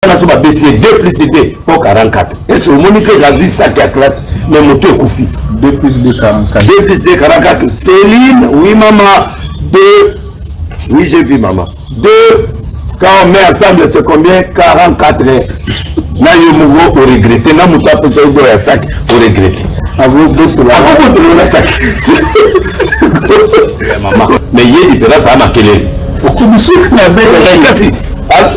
On a baissé 2 plus 2 pour 44. Et ce moment que Gazi sac à classe, le moto est couffé. 2 plus 2, 44. 2 plus 2, 44. Céline, oui maman. 2. Oui, j'ai vu maman. 2. Quand on met ensemble, c'est combien? 44. Là, il y a pour regretter. Là, on peut faire un sac pour regretter. À vous, le sac. Maman. Mais il y a des ça m'a quelle.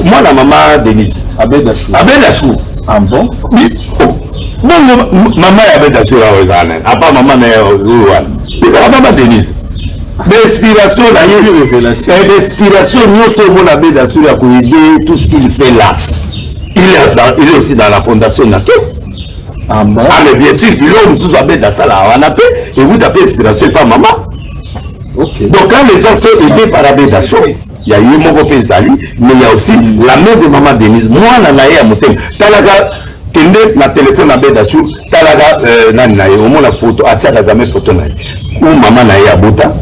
Moi, la maman Denise. Abedachou. Ah bon? Oui. Maman Abedachou, à part maman c'est la maman Denise. L'inspiration, l'inspiration, nous sommes Abedachou à aider tout ce qu'il fait là. Il est aussi dans la fondation Nato. Ah bon? Ah, mais bien sûr, l'homme sous Abedachou là, on appelle et vous tapez inspiration par maman. Okay. Donc quand les gens sont aidés par Abedachou, il y a eu mon copain Zali, mais il y a aussi la mère de maman Denise. Moi, on a eu à Motem. Talaga, kende na téléphone Abedachou, talaga, nanaye, au moins la photo, a tchaka jamais photo naye. Ou maman naye à Bota,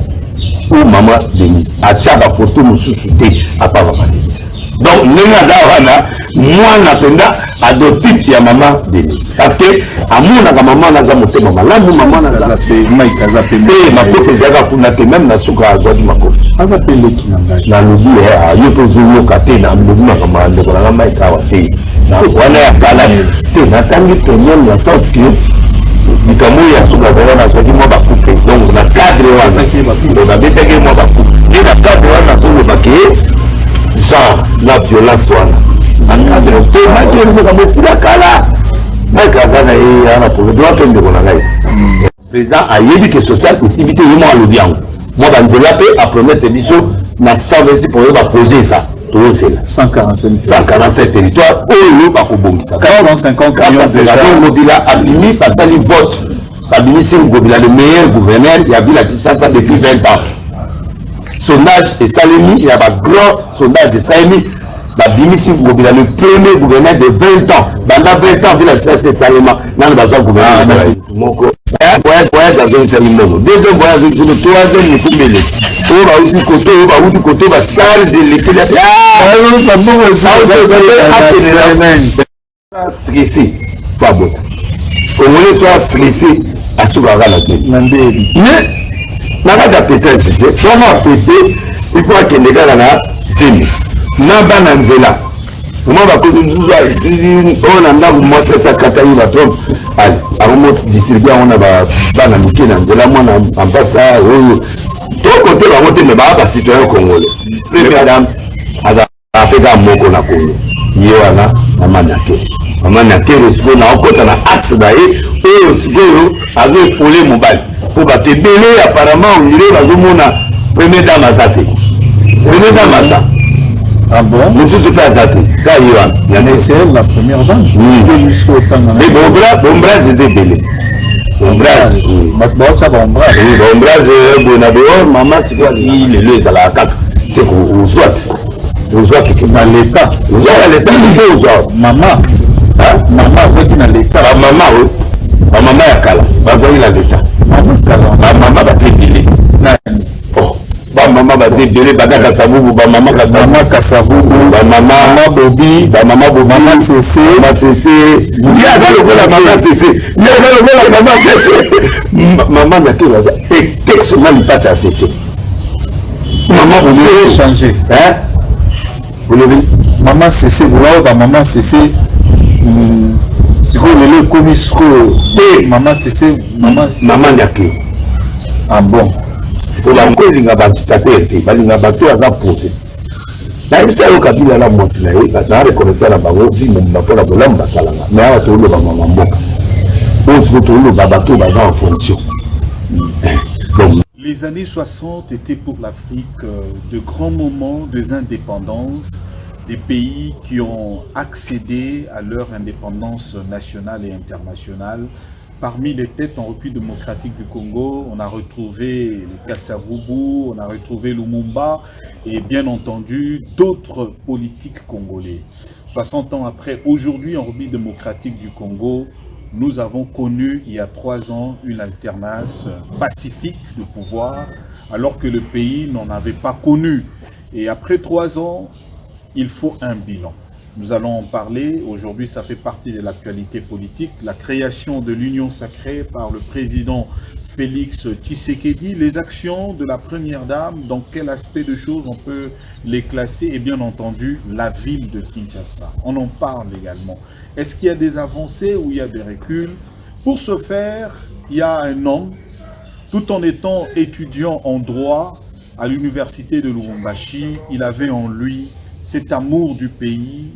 ou maman Denise. A tchaka photo nous sous-souté, à part maman Denise. Donc, moi, napenda adoptif ya maman Denise. Parce que, à mon maman naza moté maman. Là, mon maman naza ma kofi zaga kuna te même na suka azwadi makofi. Azapele ki nanga. Na lobi yo to zuyo kate na lobi na kama ndeko na mai ka wate. Na wana ya kala te na tangi penyon ya sens que bikamu ya suka zaga na swadi mo ba coupe. Donc na cadre wana na beteke mo ba coupe. Et na cadre wana to ba ke genre la violence wana encadre te majeur comme si la kala mais kazana et ana pour le droit de ngai président a yebi que social possibilité yo mo alobiango moi banzela pe a promettre biso na service pour yo ba projet ça tout c'est 147 territoires oyo ba kobongisa 450 millions de dollars mobila abimi pasali vote abimi c'est le meilleur gouverneur il y a vu la distance depuis 20 ans. Sondage et Salemi, il y a un grand sondage de Salemi. Bimisi Gobila, le premier gouverneur de 20 ans. Pendant 20 ans, il a dit ça, c'est Salema. Non, il va pas gouverner. Mon voyage dans un certain deuxième voyage, le troisième, il faut mêler. On va où du côté, on va changer de l'équilibre. Ah, ça va, ça stressé. Pas bon. Congolais soit stressé à ce moment-là. Mais, nanga péter c'était comment péter il faut que les gars là zemi na bana nzela moi ba ko nzuzu on a ndaku moi ça kata yi ba trompe allez avant distribuer on a ba bana mike na nzela moi na ambassa to côté ba moté mais ba citoyen congolais première dame aza apeka moko na Congo yewana mama na ke resiko na okota na axe ba ye o sikoyo avec polé mobile pour battre belé apparemment on dirait la zomona première dame azate première dame azate ah bon nous sommes pas azate quand il y a c'est la première dame mais bombra c'était belé bombra maman c'est quoi il est le la carte c'est qu'on soit dans l'état maman voit dans l'état maman ya kala bazali na l'état maman bazebele bamama bazebele bakaka sabubu bamama kasabubu bamama bobi mama sese yaza lokola mama sese yaza lokola mama sese mama nake baza textement lipasi ya sese mama bobi changer bolebi mama sese bolaoka mama sese sikoyo lelo ekomi sikoyo te mama sese mama nyake ah bon olango elinga badictateur te balinga bato aza pose nayebisa yo kabila na mwasi na ye na reconnaissance na bango vimomba mpona bolamu basalanga mais awa toloba mama mboka oyo siko toloba bato baza en fonction. Les années 60 étaient pour l'Afrique de grands moments des indépendances, des pays qui ont accédé à leur indépendance nationale et internationale. Parmi les têtes en repli démocratique du Congo, on a retrouvé les Kassavubu, on a retrouvé Lumumba et bien entendu d'autres politiques congolais. 60 ans après, aujourd'hui en repli démocratique du Congo, nous avons connu il y a 3 ans une alternance pacifique de pouvoir alors que le pays n'en avait pas connu. Et après 3 ans, il faut un bilan. Nous allons en parler. Aujourd'hui, ça fait partie de l'actualité politique. La création de l'Union sacrée par le président Félix Tshisekedi. Les actions de la première dame, dans quel aspect de choses on peut les classer? Et bien entendu, la ville de Kinshasa. On en parle également. Est-ce qu'il y a des avancées ou il y a des reculs? Pour ce faire, il y a un homme, tout en étant étudiant en droit à l'université de Lubumbashi, il avait en lui cet amour du pays,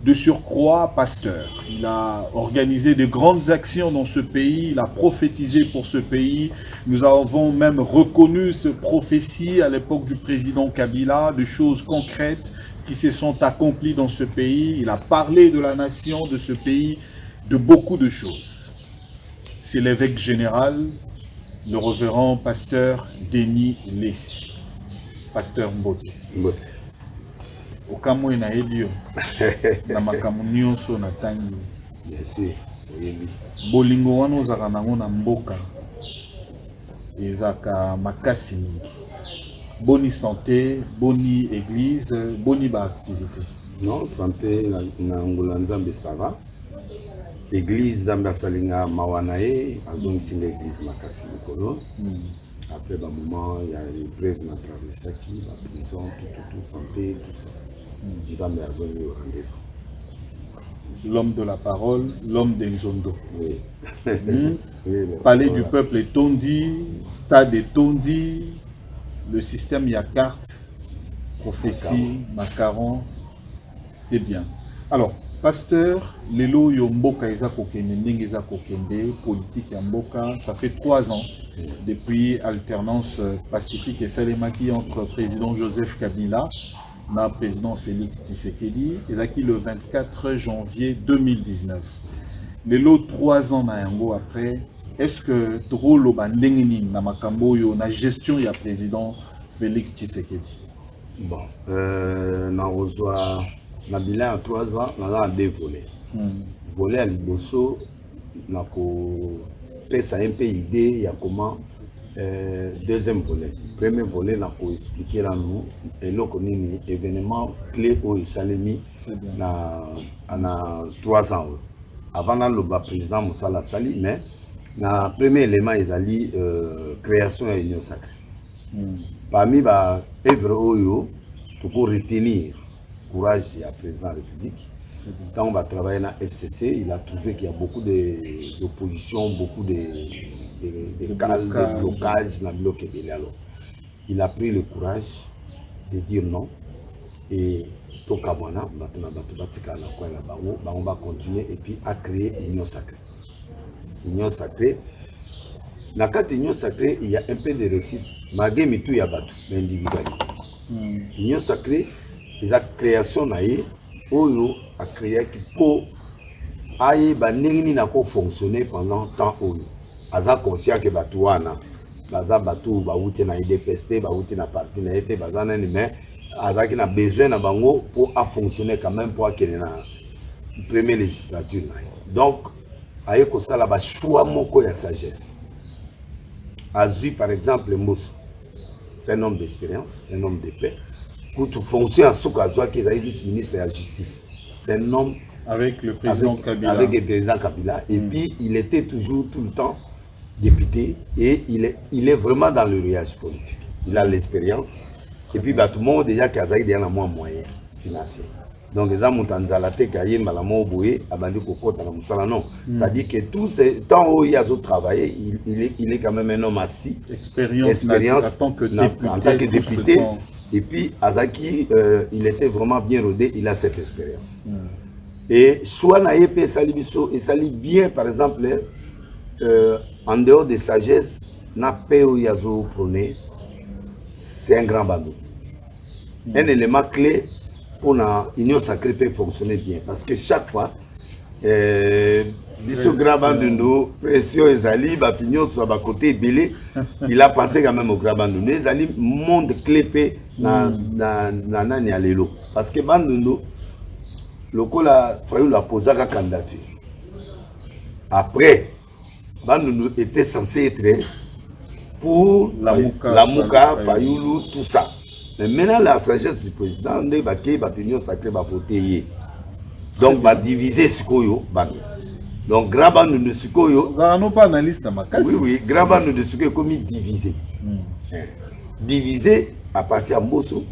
de surcroît pasteur. Il a organisé de grandes actions dans ce pays, il a prophétisé pour ce pays. Nous avons même reconnu ce prophétie à l'époque du président Kabila, de choses concrètes qui se sont accomplies dans ce pays. Il a parlé de la nation, de ce pays, de beaucoup de choses. C'est l'évêque général, le révérend pasteur Denis Lessi. Pasteur Mbote. Mbote. Okamo na elio na makamu nyonso na tangi. Merci. Bolingo wana ozaka nango na mboka ezaka makasi mingi. Boni santé, boni église, boni ba activité. Non, santé na ngula nzambe ça va. Église Zambia Salinga Mawanae, azongisi l'église makasi mikolo. Après un moment, il y a les preuves qui ont traversé qui, la prison, tout, santé, tout ça. Nous avons besoin au rendez-vous. L'homme de la parole, l'homme d'Enzondo. Oui. Oui, palais du peuple est tondi, stade est tondi, le système y a carte, prophétie, macaron, c'est bien. Alors, pasteur, Lelo Yomboka Eza Kokende, Nengeza Kokende, politique Yamboka, ça fait 3 ans. Depuis alternance pacifique et salémaki entre président Joseph Kabila et président Félix Tshisekedi, et le 24 janvier 2019. Les lots 3 ans après, est-ce que Toro Bandengini na Makamboyo na gestion ya président Félix Tshisekedi? Bon, na bilan en 3 ans, on a 2 volets. Volet à Liboso, ça a un peu idée, il y a comment deuxième volet. Premier volet, on a expliqué là nous, et là on a un événement clé au Salemi dans 3 ans. Avant le président Moussa Sali, mais le premier élément est la création de l'Union sacrée. Parmi les œuvres Oyo, pour retenir le courage du président de la République. Quand on va travailler dans FCC, il a trouvé qu'il y a beaucoup d'opposition, beaucoup de blocages dans le bloc. Il a pris le courage de dire non. Et on va continuer et puis à créer l'Union sacrée. L'Union sacrée. Dans l'Union sacrée, il y a un peu de réussite. Malgré tout, il y a l'individualité. L'Union sacrée, la création Oyo a créé pour aïe banini n'a pas fonctionné pendant tant Oyo. Aza conscient que Batouana, Baza Batou, Baouti na IDPST, Baouti na parti na été, Baza na mais Aza qui n'a besoin na bango pour a fonctionner quand même pour qu'il na première législature. Donc aïe ko sala ba choix moko ya sagesse. Azui par exemple Moussa, c'est un homme d'expérience, un homme de paix. Pour fonctionner à Soukazwa, qui est vice-ministre de la Justice. C'est un homme avec le président Kabila. Avec le président Kabila. Et puis, il était toujours, tout le temps, député. Et il est vraiment dans le réage politique. Il a l'expérience. Et puis, tout le monde déjà qui a un moyen financier. Donc, les gens ont dit c'est-à-dire que tout ce temps où il a travaillé, il est quand même un homme assis. Expérience en tant que député. Et puis, Azaki, il était vraiment bien rodé, il a cette expérience. Et Chouana Epe Salibiso, et Sali bien, par exemple, en dehors de sagesse, n'a pas eu Yazo prôné, c'est un grand bandou. Un élément clé pour l'union sacrée peut fonctionner bien. Parce que chaque fois, Biso grand bandou, pression et Zali, Bapignon soit à côté belé, il a pensé quand même au grand bandou. Les Ali monde clé dans Nanialelo. Parce que bandou, le col a fallu la poser à la candidature. Après, bandou était censé être pour la Mouka, Payoulou, tout ça. Mais maintenant, la sagesse du président, Bapignon sacré va voter. Donc va diviser sikoyo bandu. Donc grand bandu de sikoyo. Ça n'a pas analyste à ma casse. Oui oui, grand bandu de sikoyo comme divisé. Divisé à partir de Mbosso.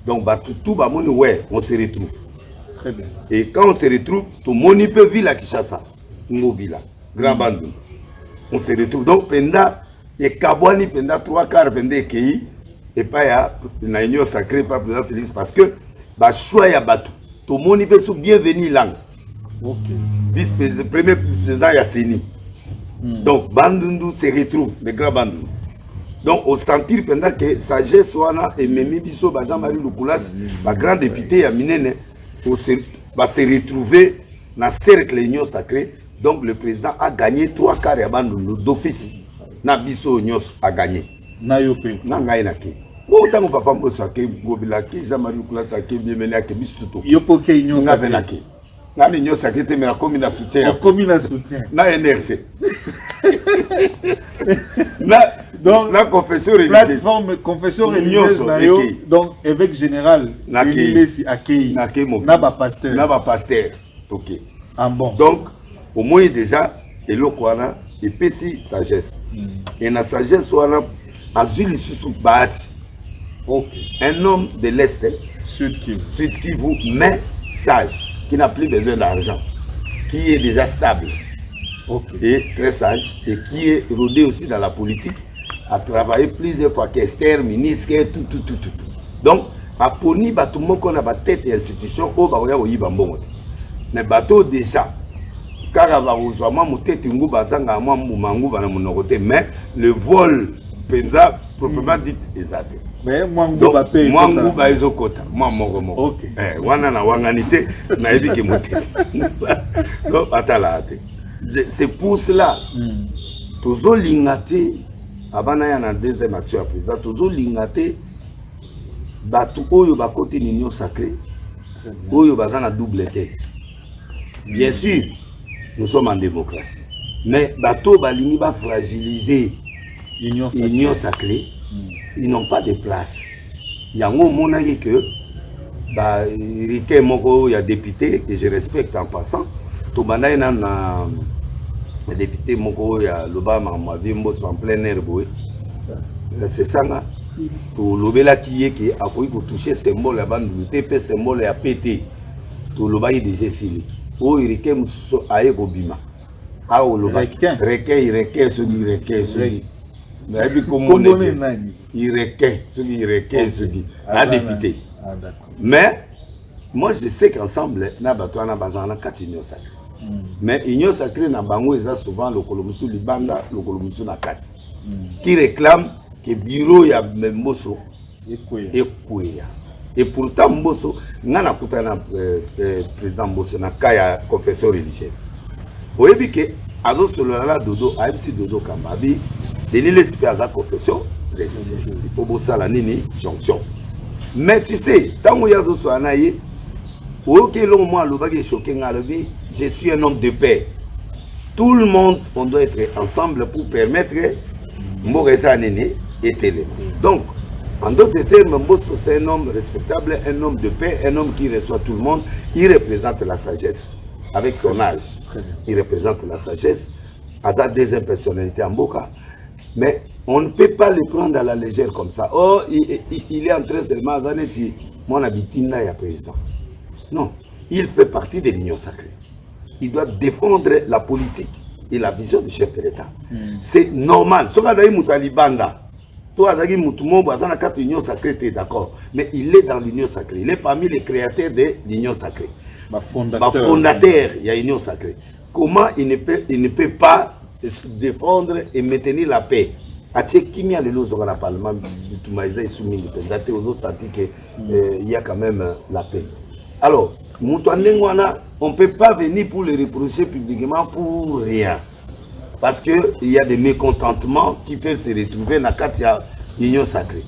Donc bah tout va mon ouais, on se retrouve. Très bien. Et quand on se retrouve, tout le monde peut vivre à Kinshasa, Ngobila, Grand Bandou. On se retrouve. Donc, pendant et Kabouani, pendant 3 quarts, pendant Kei, et pas ya, na union sacrée, pas président Félix, parce que, bah, choix ya Batou. Tout le monde peut être bienvenu là. Ok. Premier vice-président Yasseni. Donc, Bandundu se retrouve, le Grand Bandou. Donc, au sentir pendant que sagesse soit et Memi Bisso, Jean-Marie Loukoulas, le grand député Yaminene, va se retrouver dans le cercle de l'Union sacrée. Donc le président a gagné 3 quarts d'office. Nabiso Nyos a gagné. Nayope. Nangaïnaki. Autant que papa Mosake, Gobilaki, Jean-Marie Koulasaki, Bienvenaki, Bistuto. Yopoke Union sacrée. Na l'Union sacrée, mais la commune à soutien. Commune à soutien. Na NRC. Donc la confession religieuse. Plateforme confession religieuse. Donc évêque général. Naki. Akei. Naba pasteur. Naba pasteur. Ok. Ah bon. Donc au moins déjà, et l'Okwana, et péci sagesse. Et la sagesse, on a Azul sous Bahati. Un homme de l'Est, Sud Kivu, mais sage, qui n'a plus besoin d'argent, qui est déjà stable, et très sage, et qui est rodé aussi dans la politique, a travaillé plusieurs fois qu'Esther, ministre, tout. Donc, à Poni, tout le monde qu'on a tête et institution, au Baroya ou Yibambon. Mais bateau déjà, car mais le vol penza proprement dit exact. Mais moi ngouba ezokota moi moko wana na wanganité na ebiki motete. Donc atala te. C'est pour cela tozo lingate abana ya na deuxième action à président tozo lingate batu oyo ba côté l'union sacrée oyo bazana double tête. Bien sûr nous sommes en démocratie. Mais bateau balini va fragiliser l'union sacrée. Ils n'ont pas de place. Il y a un moment que Riké Moko, il y a député que je respecte en passant. Tout le monde a député Moko, il y a l'Obama, ma vie en plein air. C'est ça. Tout l'Obela qui est a touché symbole à bande de TP, symbole à pété. Tout l'Obama est déjà signé. Oh, il y a un bima. Ah, oh, requin, celui. Mais il a député. Mais moi je sais qu'ensemble, nous avons 4 unions sacrées. Mais l'union sacrée, nous avons souvent le Kolomusu Libanda, le Kolomusu Nakat, qui réclame que le bureau y a Mbosso et Kouya. Et pourtant, Mbosso, nous avons un président Mbosso, nous avons une confession religieuse. Vous voyez que Azo Solana Dodo, AFC Dodo Kambabi, les confession, il faut bosser la nini jonction. Mais tu sais, tant que Yazo Soanaye, ok, moi, le bagage choqué, je suis un homme de paix. Tout le monde, on doit être ensemble pour permettre Moreza Néné et Télé. Donc, en d'autres termes, Mbosso, c'est un homme respectable, un homme de paix, un homme qui reçoit tout le monde. Il représente la sagesse. Avec son âge, il représente la sagesse. À la deuxième personnalité en Boka. Mais on ne peut pas le prendre à la légère comme ça. Oh, il est en train seulement de dire, mon habitant est président. Non, il fait partie de l'union sacrée. Il doit défendre la politique et la vision du chef de l'État. C'est normal. Si vous Talibanda, toi, tu es l'union sacrée, tu es d'accord. Mais il est dans l'union sacrée. Il est parmi les créateurs de l'union sacrée. Fondateur, il y a l'union sacrée. Comment il ne peut pas défendre et maintenir la paix? Il y a le Parlement, il y a quand même la paix. Alors, on ne peut pas venir pour le reprocher publiquement pour rien. Parce qu'il y a des mécontentements qui peuvent se retrouver dans l'union sacrée.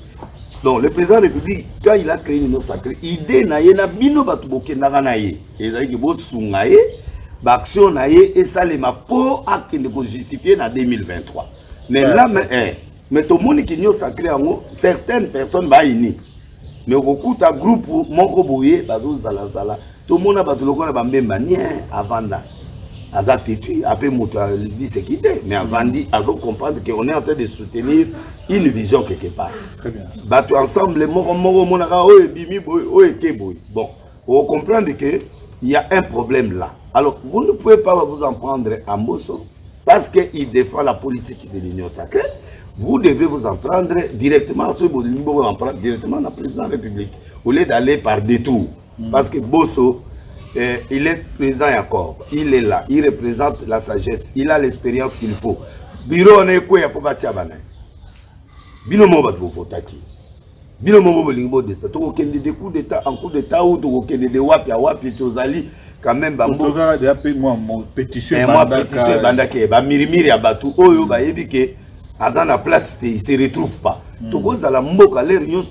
Donc, le président de la République, quand il a créé l'union sacrée, l'idée n'a pas été l'action et ça les m'a pas justifié en 2023. Mais là, mais tout le monde qui est sacré en certaines personnes sont unies. Mais au coup, un groupe, mon roboyer, tout le monde a battu le corps avant là. Aza têtu, après Mouta dit c'est quitté, mais avant dit, à comprendre qu'on est en train de soutenir une vision quelque part. Très bien. Battu ensemble, les mots, bon, on comprend qu'il y a un problème là. Alors, vous ne pouvez pas vous en prendre à Mbosso parce qu'il défend la politique de l'Union sacrée. Vous devez vous en prendre directement directement à la présidence de la République au lieu d'aller par détour. Parce que Bosso, il est président encore, il est là, il représente la sagesse, il a l'expérience qu'il faut. Bureau on est quoi ya poka tiabana. Bino mo batho fotaki. Bino mo bolingo de ça. To kende de coup d'état en coup d'état ou to kende de wapi tozali quand même bambo. To ga appelé moi mon pétition bandaka ba mirimiri ya bato oyo ba yebi ke azana place il se retrouve pas. To goza la mboka l'air il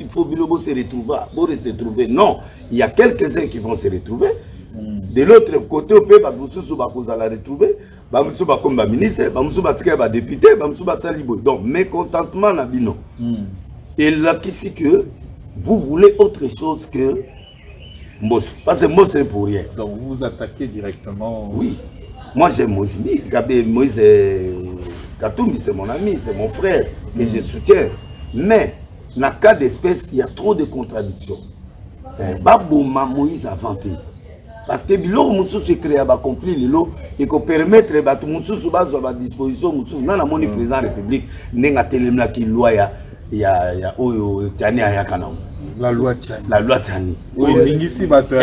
faut bino se retrouver. Non, il y a quelques-uns qui vont se retrouver. De l'autre côté, on peut la retrouver. Bamusu ba comme ministre, bamusu ba tika ba député, bamusu ba salibo. Donc mécontentement na bino. Et là qu'ici que vous voulez autre chose que Mbosso. Parce que Mbosso c'est pour rien. Donc vous vous attaquez directement. Oui. Moi j'aime Moïse. Moïse Katumbi, c'est mon ami, c'est mon frère et je soutiens. Mais dans le cas d'espèce, il y a trop de contradictions. Babouma Moïse a vanté. Parce que biloko mususu créé un conflit et qu'on permettre bato mususu bazo ba disposition mususu na moni président de la République nenga telemla ki loi ya oyo tiani ayakana. La loi Tiani. La loi Tiani. Oui, lingisi bato.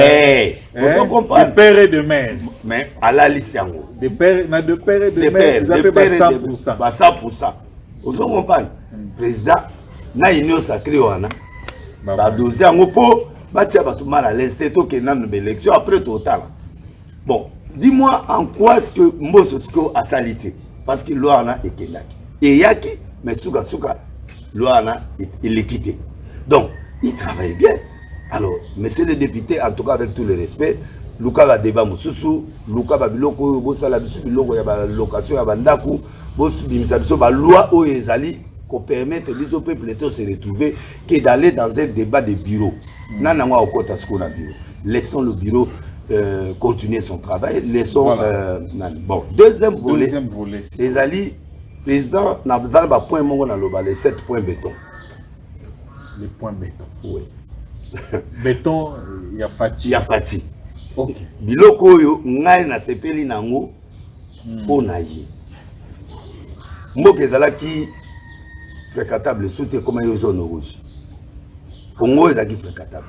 On comprend. De père et de mère. Mais à la lisiango. De père et de mère. Vous avez 100%. 100%. Vous comprenez. Président na union sacrée wana. Ba dossier ngo po batia bato mal à l'aise to ke nan élection après total. Bon, dis-moi en quoi est-ce que Mbosso a salité parce que loi na ekendaki. Et yaki mais suka loi na il est quitté. Donc, il travaille bien. Alors, monsieur le député, en tout cas avec tout le respect, Luka va débat mususu, Luka va biloko bosala biso biloko ya ba location ya bandaku, bos bimisa biso ba loi o ezali ko permettre les peuples de se retrouver que d'aller dans un débat de bureau. Nana ngwa okota sko na bureau. Laissons le bureau continuer son travail, laissons voilà. Bon, deuxième volet. Ezali président n'a besoin ba point mongo na loba les 7 points béton. Les points béton. Oui. Béton, il y a Fati. Il y a Fati. Ok. Biloko yo ngai na sepeli nango pona yi. Mboka ezalaki fréquentable soute comme yo zone rouge. Congo ezalaki fréquentable.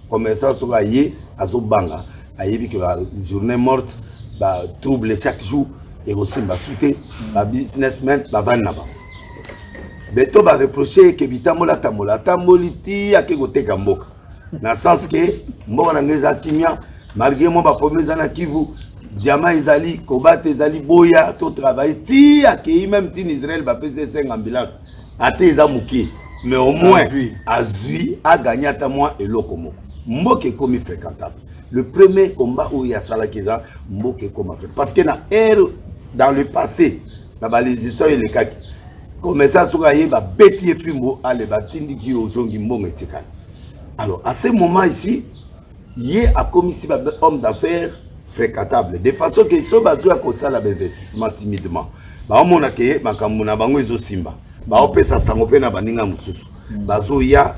Commerçant soka yi azo banga ayebi que la journée morte ba trouble chaque jour et aussi ba soute ba businessmen ba vanaba. Beto va reprocher que bitamola tamola tamoliti akegoteka mboka. Na sens que mboka na ngeza kimia malgré moi ba problème na Kivu diamant ezali kobate ezali boya to travail ti akei même si Israël va passer 5 ambulances ate eza muki mais au moins azui a gagné ta moi et lokomo mboka comme fréquentable. Le premier combat où il y a ça là qui est mboka comme parce que na dans le passé na ba les histoires et les kaki comme ça soka yeba beti fimbo ale batindi ki ozongi mbongo etikali. Alors à ce moment ici il a commis un homme d'affaires fréquentable de façon que so bazo ya kosala investissement timidement ba omona ke makambo na bango ezo simba ba opesa sango pe na baninga mususu bazoya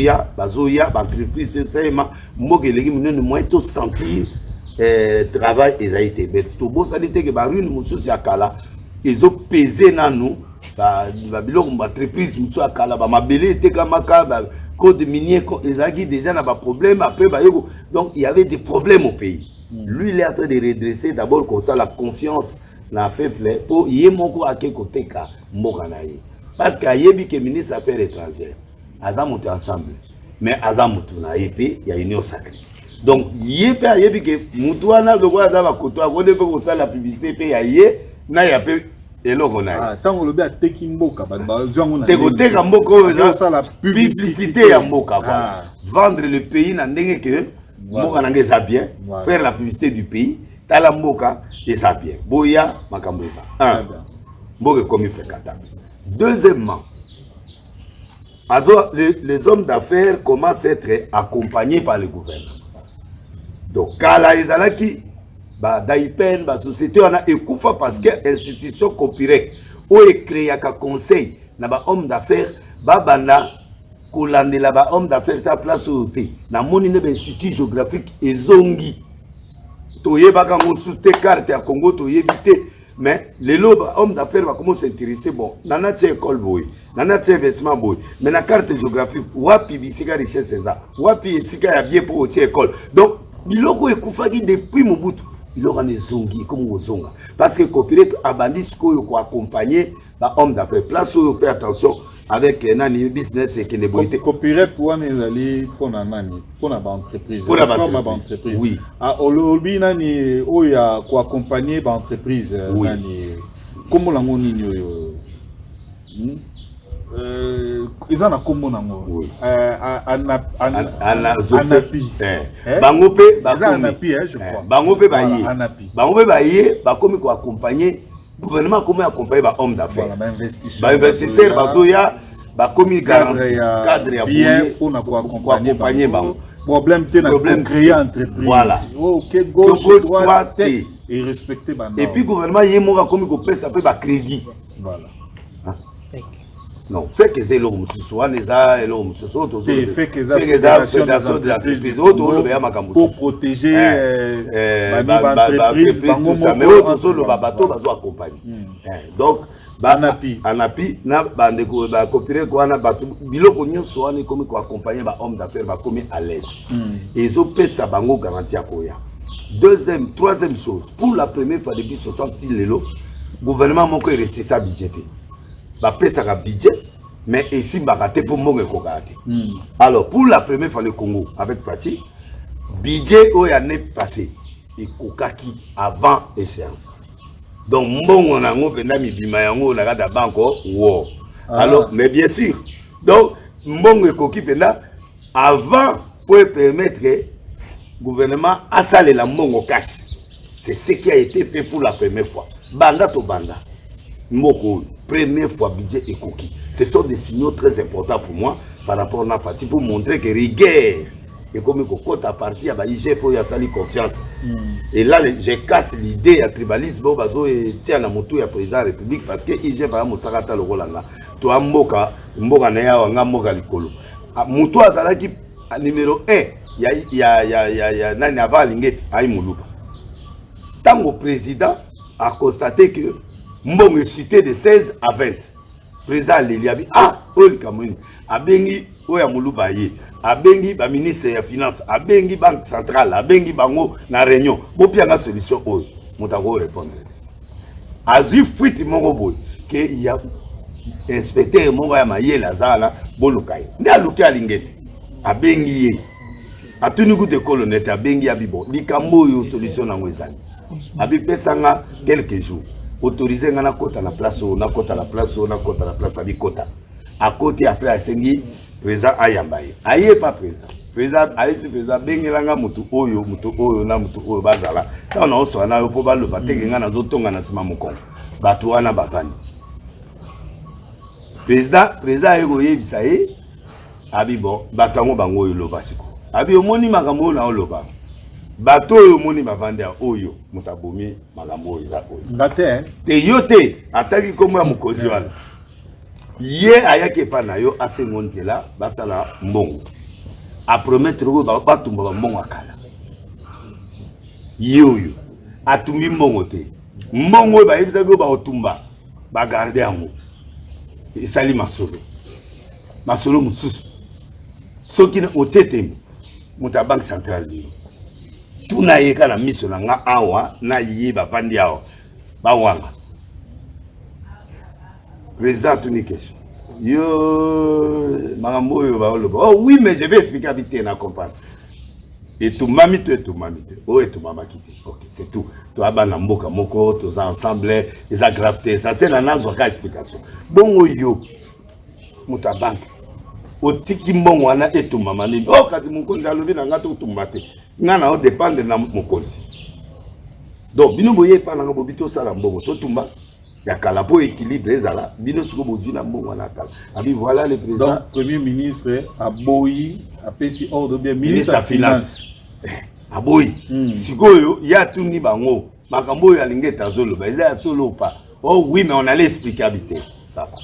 ba entreprise sema mboka eleki minene moins to sentir travail ezalité mais to bosalité que ba ruine mususu ya kala ezo peser na nous ba biloko ba entreprise mususu ya kala ba mabele tekamaka ba code minier les agis déjà n'a pas problème après donc il y avait des problèmes au pays. Lui il est en train de redresser d'abord comme ça la confiance dans le peuple pour yemoko akeko ka mboka na ye parce que yebi que ministre affaires étrangères azam monté ensemble mais azam mutu na yepe il y a union sacrée donc yepe yebi que mutu wana le quoi azaba koto akone pe ko ça la publicité pe ya ye na ya pe eloko na tango lobi ateki mboka ba zwango na tekoteka mboka oyo la publicité ya mboka vendre le pays na ndenge que mboka na ngeza bien faire la publicité du pays tala mboka et ça bien boya makambo ça mboka comme fréquentable. Deuxièmement les hommes d'affaires commencent à être accompagnés par le gouvernement. donc kala ezalaki daipen société wana ekufa parce que institution copyright oyo créaka conseil na homme d'affaires banda kolandela homme d'affaires ta place oyo te namoni ne institut géographique ezongi toyebaka ngosu te carte ya Congo toyebi te mais lelo homme d'affaires va commencer s'intéresser bon nana tie école boy nana tie investissement boy mais la carte géographique wapi bisika richesse ça wapi esika ya bien pour tie école donc biloko ekufaki depuis Mobutu biloko ne zongi comme ozonga parce que copyright abandi ko ko accompagner ba homme d'affaires place où faire attention avec nani business et ne boité copyright pour les pour nani pour la entreprise pour la entreprise oui ah olobi nani o ya ko accompagner ba entreprise nani comme la ngoni yo ils en a comme nango anapi bangope anapi je crois bangope baye bangope baye bakomi ko accompagner gouvernement comment accompagner ba homme d'affaires ba investisseur bazoya bakomi cadre ya bien pour accompagner ba problème te na créer entreprise voilà OK gauche droite et respecter ba et puis gouvernement yemo bakomi ko pesa pe ba crédit voilà non fait que c'est l'homme soit les a l'homme ce sont tous fait que fédération de l'entreprise pour protéger l'entreprise mais autres le bateau va accompagner donc anapi na bande ko ba copyright ko na bato biloko nyonso wana komi ko accompagner ba homme d'affaires ba komi à l'aise et zo pesa bango garantie akoya deuxième troisième chose pour la première fois depuis 60 lelo gouvernement moko resté sa budgété ba pesa ka budget mais ici baraté pour monge ko gâté alors pour la première fois le Congo avec Fati budget o ya ne passé et kokaki avant échéance donc mbongo nango pena mibima yango na kata banko wo alors mais bien sûr donc mbongo ekoki pena avant pour permettre que gouvernement a salé la mbongo cash c'est ce qui a été fait pour la première fois banda to banda moko première fois budget ekoki ce sont des signaux très importants pour moi par rapport à Fati pour montrer que rigueur et comme côté à partir à IGF il y a sali confiance et là je casse l'idée à tribalisme bazo et tient na moto ya président de la République parce que IGF va mosakata le rolanga to mboka na ya nga mboka likolo moto azalaki numéro 1 ya nani avant lingeti ay muluba tango président a constaté que mbongo est cité de 16 à 20 président Leliabi oli kamoni abengi oya muluba ye abengi ba ministre ya finance abengi banque centrale abengi bango na réunion bopianga solution oyo mutako répondre azu fuiti mongo boy que il y a inspecteur mongo ya mayela zala bolukai nda luki alingete abengi ye atuni ku de colonel abengi abibo likambo yo solution na ngwezani abi pesanga quelques jours autorisé ngana kota na place na kota la place na kota la place abi kota à côté après asengi président ayambaye aye pas président aye président bengelanga mutu oyo na mutu oyo bazala ta na oso na yo po ba lo bateke ngana zotonga na sima mokongo batu wana bafani président ego yebisa ye abi bon batango bango yo loba siko abi omoni makambo na oloba bato oyo moni bavande oyo mutabomi makambo oyo za oyo ngate te yote ataki komo ya mokozi wana ye ayaki pa na yo asengo nzela basala mbongo a promettre ko batumba mbongo akala yoyo atumbi mbongo te mbongo ba yebisa ko ba otumba ba garder yango esali masolo mususu soki na otete muta banque centrale ni tuna yeka na miso na nga awa na yiba pandi awa ba wanga président tuni question yo makambo yo ba oloba oh oui mais je vais expliquer à vite na comprendre et tout mamite oh et tout mama kité OK c'est tout to abana mboka moko to ensemble les aggravetés ça c'est la nazo ka explication bongo yo muta banque otiki mbongo wana etumba manini oh kati mukonzi alobi na ngato tumbate ngana o dépendre na mukonzi donc bino boye pa na bobito sala mbongo to tumba ya kala po équilibre ezala bino siko bozina mbongo na kala abi voilà le président donc premier ministre a boyi a pesi ordre bien ministre de finance aboyi sikoyo ya tuni bango makambo ya lingeta zolo ba eza solo pas. Oh oui, mais on allait expliquer habiter ça va.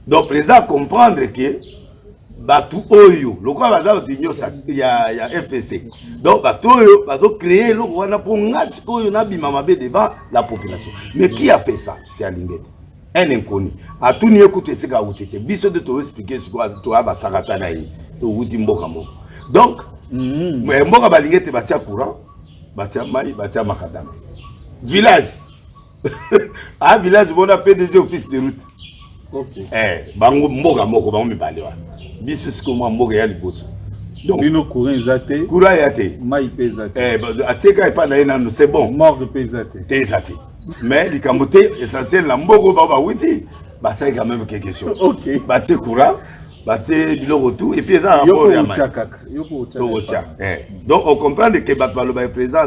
Donc président comprendre que batu oyo lokwa baza d'union ya FPC. Donc batu oyo bazo créer lo wana pour ngasi oyo na bima mabe devant la population. Mais qui a fait ça? C'est Alingeta. Un inconnu. A tout n'y écouter ce qu'a outé. Biso de te expliquer ce quoi toi ba sakata na yi. To wuti mboka mo. Donc mais mboka balingete batia courant, batia mai, batia makadam. Village. Ah village bon a PDG office de route. OK. Bango mboka moko bango mibale wa. Biso siko mo mboka ya liboso. Donc bino courant ezate. Courant yate. Mai pesate. Ateka pa na ina no c'est bon. Mort pesate. Pesate. Mais les camotés essentiel la mboko baba witi. Bah ça quand même quelque chose. OK. Batte courant, batte biloko tout et puis ça rapport ya mai. Yoko Donc on comprend que le président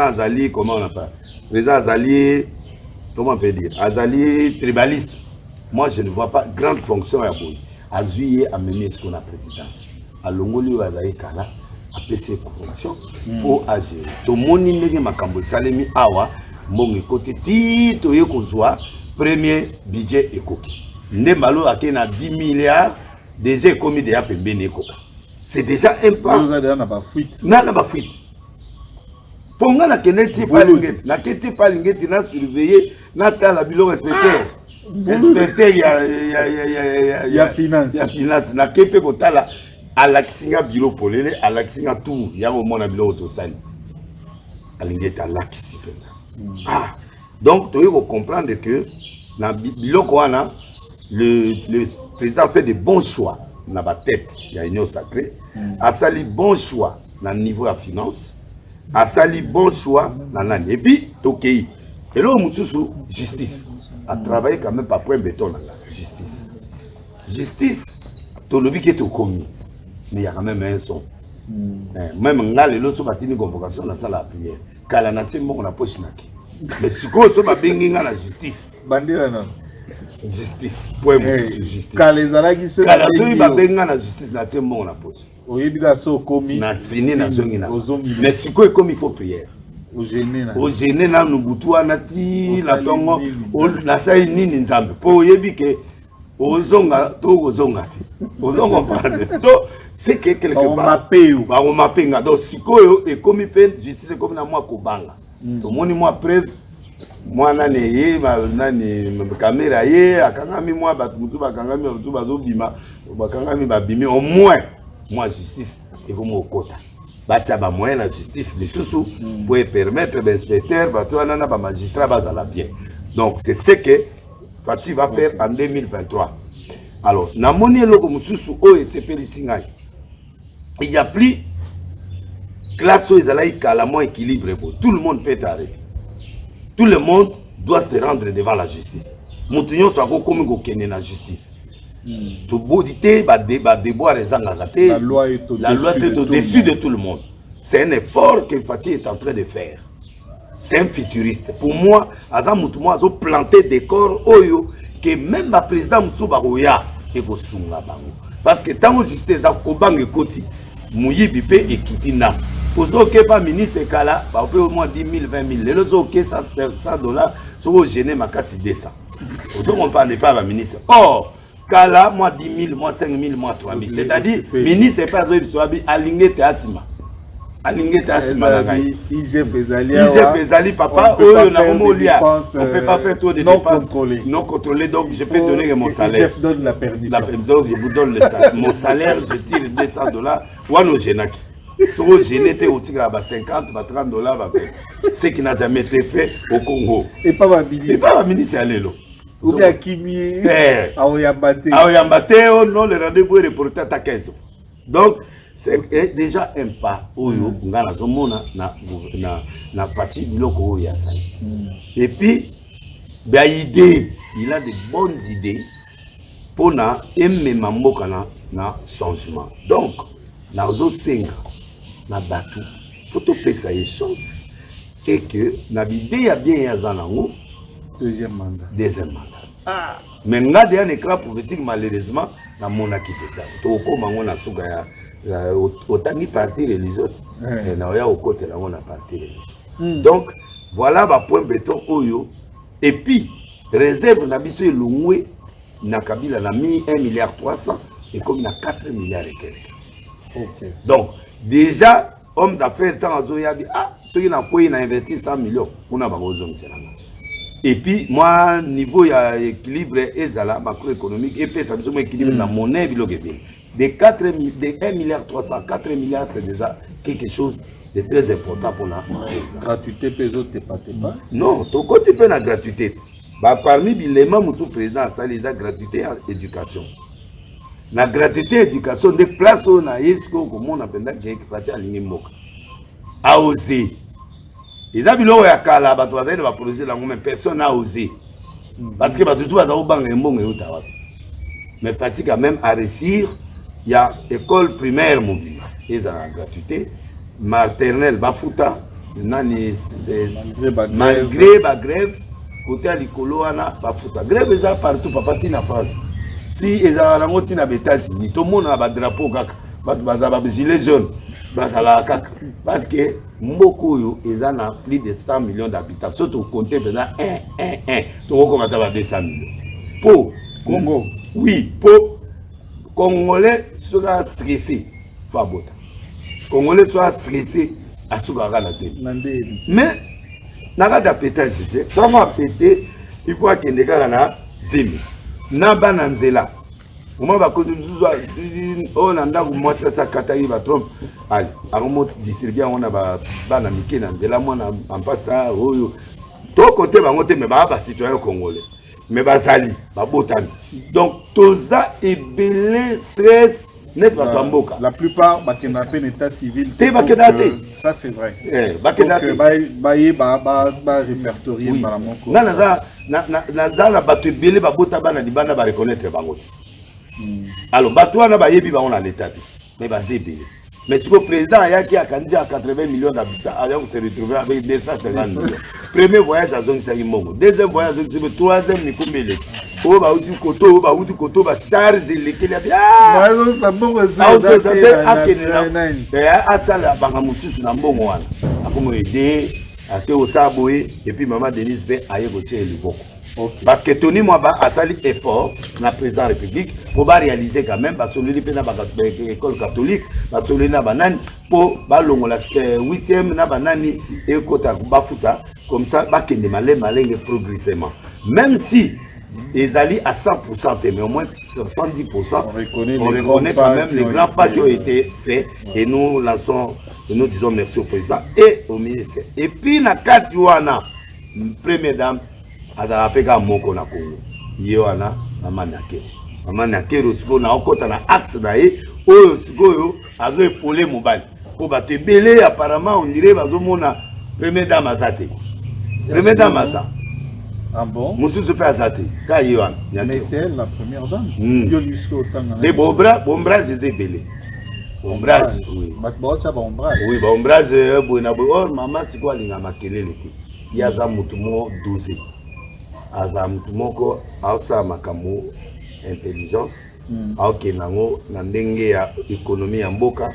Azali comment on appelle? Président Azali comment on peut dire? Azali tribaliste. Moi je ne vois pas grande fonction à Boy. Azui a mené ce qu'on a présidence. À Longoli ou Azali Kala a PC fonction pour agir. Tout le monde n'est makambo salemi awa mongi côté tito yekozwa premier budget ekoki. Ndembalo akena 10 milliards déjà commis déjà pembeni ekoka. C'est déjà un pas. Na ba fuite. Na ba fuite. Ponga na keneti pa lingeti, na keti pa lingeti na surveiller na tala bilo inspecteur. Inspecteur ya finance. Ya finance na kepe kotala alakisinga bilo polele, alakisinga tout, ya au mona bilo otosali. Alingeti alakisi pena. Ah. Donc tu dois comprendre que na bilo koana le président fait de bons choix dans la tête, il y a une union sacrée. A sali bon choix dans le niveau de la finance. A sali bon choix dans l'année. Et puis, Tokei. Et là, Moussoussou, justice. A travaillé quand même par point béton dans la justice. Justice, tout le monde qui est au commis. Mais il y a quand même un son. Même là, les lots sont battus une convocation dans la salle à prière. Car la nature, on a pas chinaki. Mais si on se bat bien la justice. Bandira non. Justice. Point justice. Car les alagi se car la bien la justice na tie mon la poche. Oyebiga so komi. Na fini na zongi na. Mais si quoi comme il faut prière. Au gêner na. Au gêner na nubutu anati la tongo na sai nini nzambe. Po yebi ke ozonga to ozonga. Ozonga parle. To c'est que quelque part. On m'appelle. Donc si quoi et comme il fait justice comme na moi kobanga. To moni moi preuve. Moi nani caméra ye akangami moi batu bakangami batu bazobima bakangami babimi au moins moi justice et comme au quota batia ba moyen la justice les sous pour permettre l'inspecteur batu anana ba magistrat bazala bien. Donc c'est ce que Fati va faire en 2023. Alors na moni loko mususu o SPL singai il y a plus classe ezalaï calamment équilibré pour tout le monde peut arrêter. Tout le monde doit se rendre devant la justice. Moutouillon soit comme la justice. Tout bodité, déboire les angazate. La loi est au-dessus de tout le monde. C'est un effort que Fatih est en train de faire. C'est un futuriste. Pour moi, Azam Moutoumo a planté des corps oyo que même le président Moussouba Roya est au Sunga Bango. Parce que tant que justice a Kobang et Koti, Mouyi Bipé et Kitina. Pour ceux qui pas ministre Kala, au moins 10 000, 20 000. Les autres qui $100, sont gênés ma casse 200. Donc on parle pas de ministre. Or, Kala, moi 10 000, moi 5 000, moi 3 000. C'est-à-dire, ministre n'est pas aligné à Asima. Aligné à Asima. IGF Ezali, papa, on ne peut pas faire trop de dépenses non contrôlées. Donc je peux donner mon salaire. IGF donne la permission. Donc je vous donne mon salaire, je tire $200. Wano Genaki. Si vous gênez, au tigre à 50, $30, ce qui n'a jamais été fait au Congo. Et pas ma ministre. Et pas ma ministre, allez là. Ou bien Kimi. Aoyambate. Aoyambate, non, le rendez-vous est reporté à 15. Donc, c'est déjà un pas. Na partie du loco. Et puis, il a de bonnes idées pour aimer Mamboka na changement. Donc, na ozo senga na batu faut te pesa une chance et que na bidé ya bien ya zanango deuxième mandat mais nga de un écran politique malheureusement na monaki pesa to ko mango na suka autant ni partir les autres. Et na ya au côté là on a partir les autres. Donc voilà ba point béton oyo et puis réserve na biso elongwe na Kabila na mi 1,3 milliard et comme na 4 milliards et quelques. OK. Donc déjà homme d'affaires tant azoyabi ceux qui n'a pas investi 100 millions on a ba ozong selanga. Et puis, moi, niveau équilibre ezala macroéconomique, et puis ça me équilibre dans mon équilibre. De 1,3 milliard, 4 milliards, c'est déjà quelque chose de très important pour la gratuité, t'es pas. Non, ton côté peut la gratuité. Parmi les membres du président, ça les a gratuité à l'éducation. La gratuité à l'éducation, des places où on a eu ce qu'on appelle qui est à l'Inimoka. A osé. Les habitants de Kala, personne n'a osé. Parce que tout le monde est là. Mais pratique même à réussir, il y a école primaire mobile. Ils ont la gratuité. Maternelle, Bafouta, malgré la grève, côté à l'Icolo, Bafouta. Grève est partout, papa, en France. Si ils ont la moitié de l'État-Unis, tout le monde a un drapeau, un gilet jaune. Parce que beaucoup ils ont plus de 100 millions d'habitants. Surtout compter maintenant 1. Donc on va 200 millions. Pour Congo. Oui, pour Congolais sera stressé. Fabota. Congolais sera stressé à ce qu'on mais n'a pété c'était. Quand on pété, il faut qu'il y ait des zémi. Naba nanzela. Comment va cause on anda moi ça katayi va trompe allez aromo distribuer on a ba na mike na nzela moi en passa oyo to côté ba ngote mais ba citoyen congolais mais ba sali ba botani donc toza ebele stress net ba tamboka la plupart ba kidnappé l'état civil ça c'est vrai ba kidnappé ba répertorier par mon na na ba to ebele ba bota bana libana ba reconnaître bango. Alors, Batouana ba yebi ba on a l'état, mais ba zébélé. Mais si le président a qui a candidat à 80 millions d'habitants, alors on se retrouve avec 250 millions. Premier voyage à zone Saïmongo, deuxième voyage à zone, troisième Nikombele. Oh bah outi koto ba charge les qu'il y a. Ah, ça bon ça la banga mususu na mbongo wana. Akomo aider à te osaboé et puis maman Denise be aye botier le boko. Okay. Parce que Tony Mwaba a sali effort na président de la République pour réaliser quand même parce que l'école catholique parce que na banani pour balongo la 8e na banani et kota bafuta comme ça ba kende malé progressivement même si ils allaient à 100% mais au moins 70% on reconnaît quand même les grands pas qui ont été faits et nous lançons et nous disons merci au président et au ministre et puis na Katiwana première dame azala peka moko na Congo yewana mama nakero siko na okota na axe na ye oyo sikoyo azo epole mobali po bato belé apparemment on dirait bazomona première dame azate première dame aza ah bon mususu pe azate ka yewana mais c'est elle la première dame yo jusqu'au temps et bombra zeze belé bombra oui oui bombra bona bo mama siko alinga makelele te yaza mutumo 12 Azamtumoko asa makamu intelligence aoke nango na ndenge ya économie ya mboka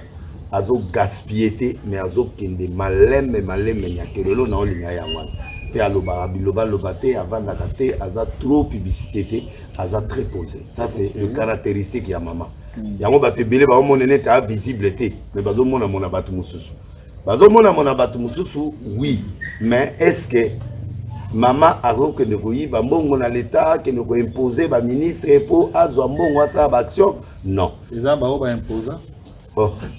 azo gaspiller mais azo kende maleme nyakelelo na olinga ya wana pe aloba biloba lobate avanda kate aza trop publicité aza très posé ça c'est le caractéristique ya maman yango bato belé ba monene ta visible té mais bazo mona mona bato mususu oui mais est-ce que maman a que ne voyez pas bon à l'état que ne imposer ba ministre pour azo mbongo sa action non les aba ba imposer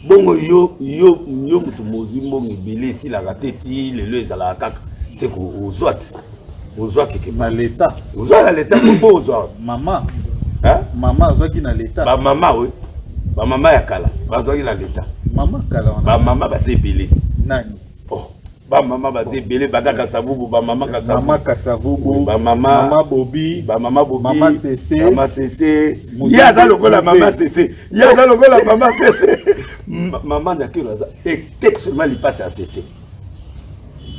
bongo yo mutu mozimbo ngibele si la rateti le ezala kaka c'est que ozwa quelque na l'état ozwa l'état pour ozwa maman maman ozwa ki na l'état ba maman oui ba maman ya kala bazwa ki na l'état maman kala ba maman ba zebele nani ba maman ba zebele badaka sabubu ba maman kasavubu ba maman bobi mama cc ya za lokola mama cc maman na kilo za et textement il passe à cc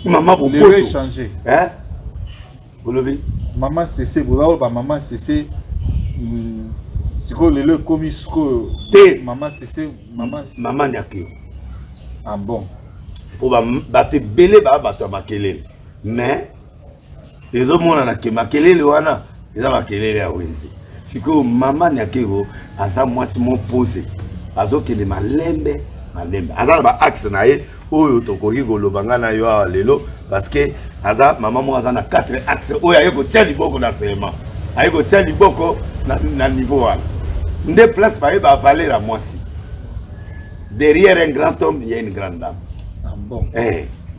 maman pour changer vous le voyez maman cc ba maman cc siko lelo komi siko te maman c'est maman nyakio ah bon pour ba te belé ba bato makelele mais les hommes na ke makelele wana eza makelele ya wenzi siko maman nyakio asa mwasi mo posé azokende malembe aza ba axe na ye oyo tokoki kolobanga na yo lelo parce que aza maman mo aza na 4 axes oyo ayeko tia liboko na sema ayeko tia liboko na niveau wana nde place pa ba valer à mwasi derrière un grand homme il y a une grande dame ah bon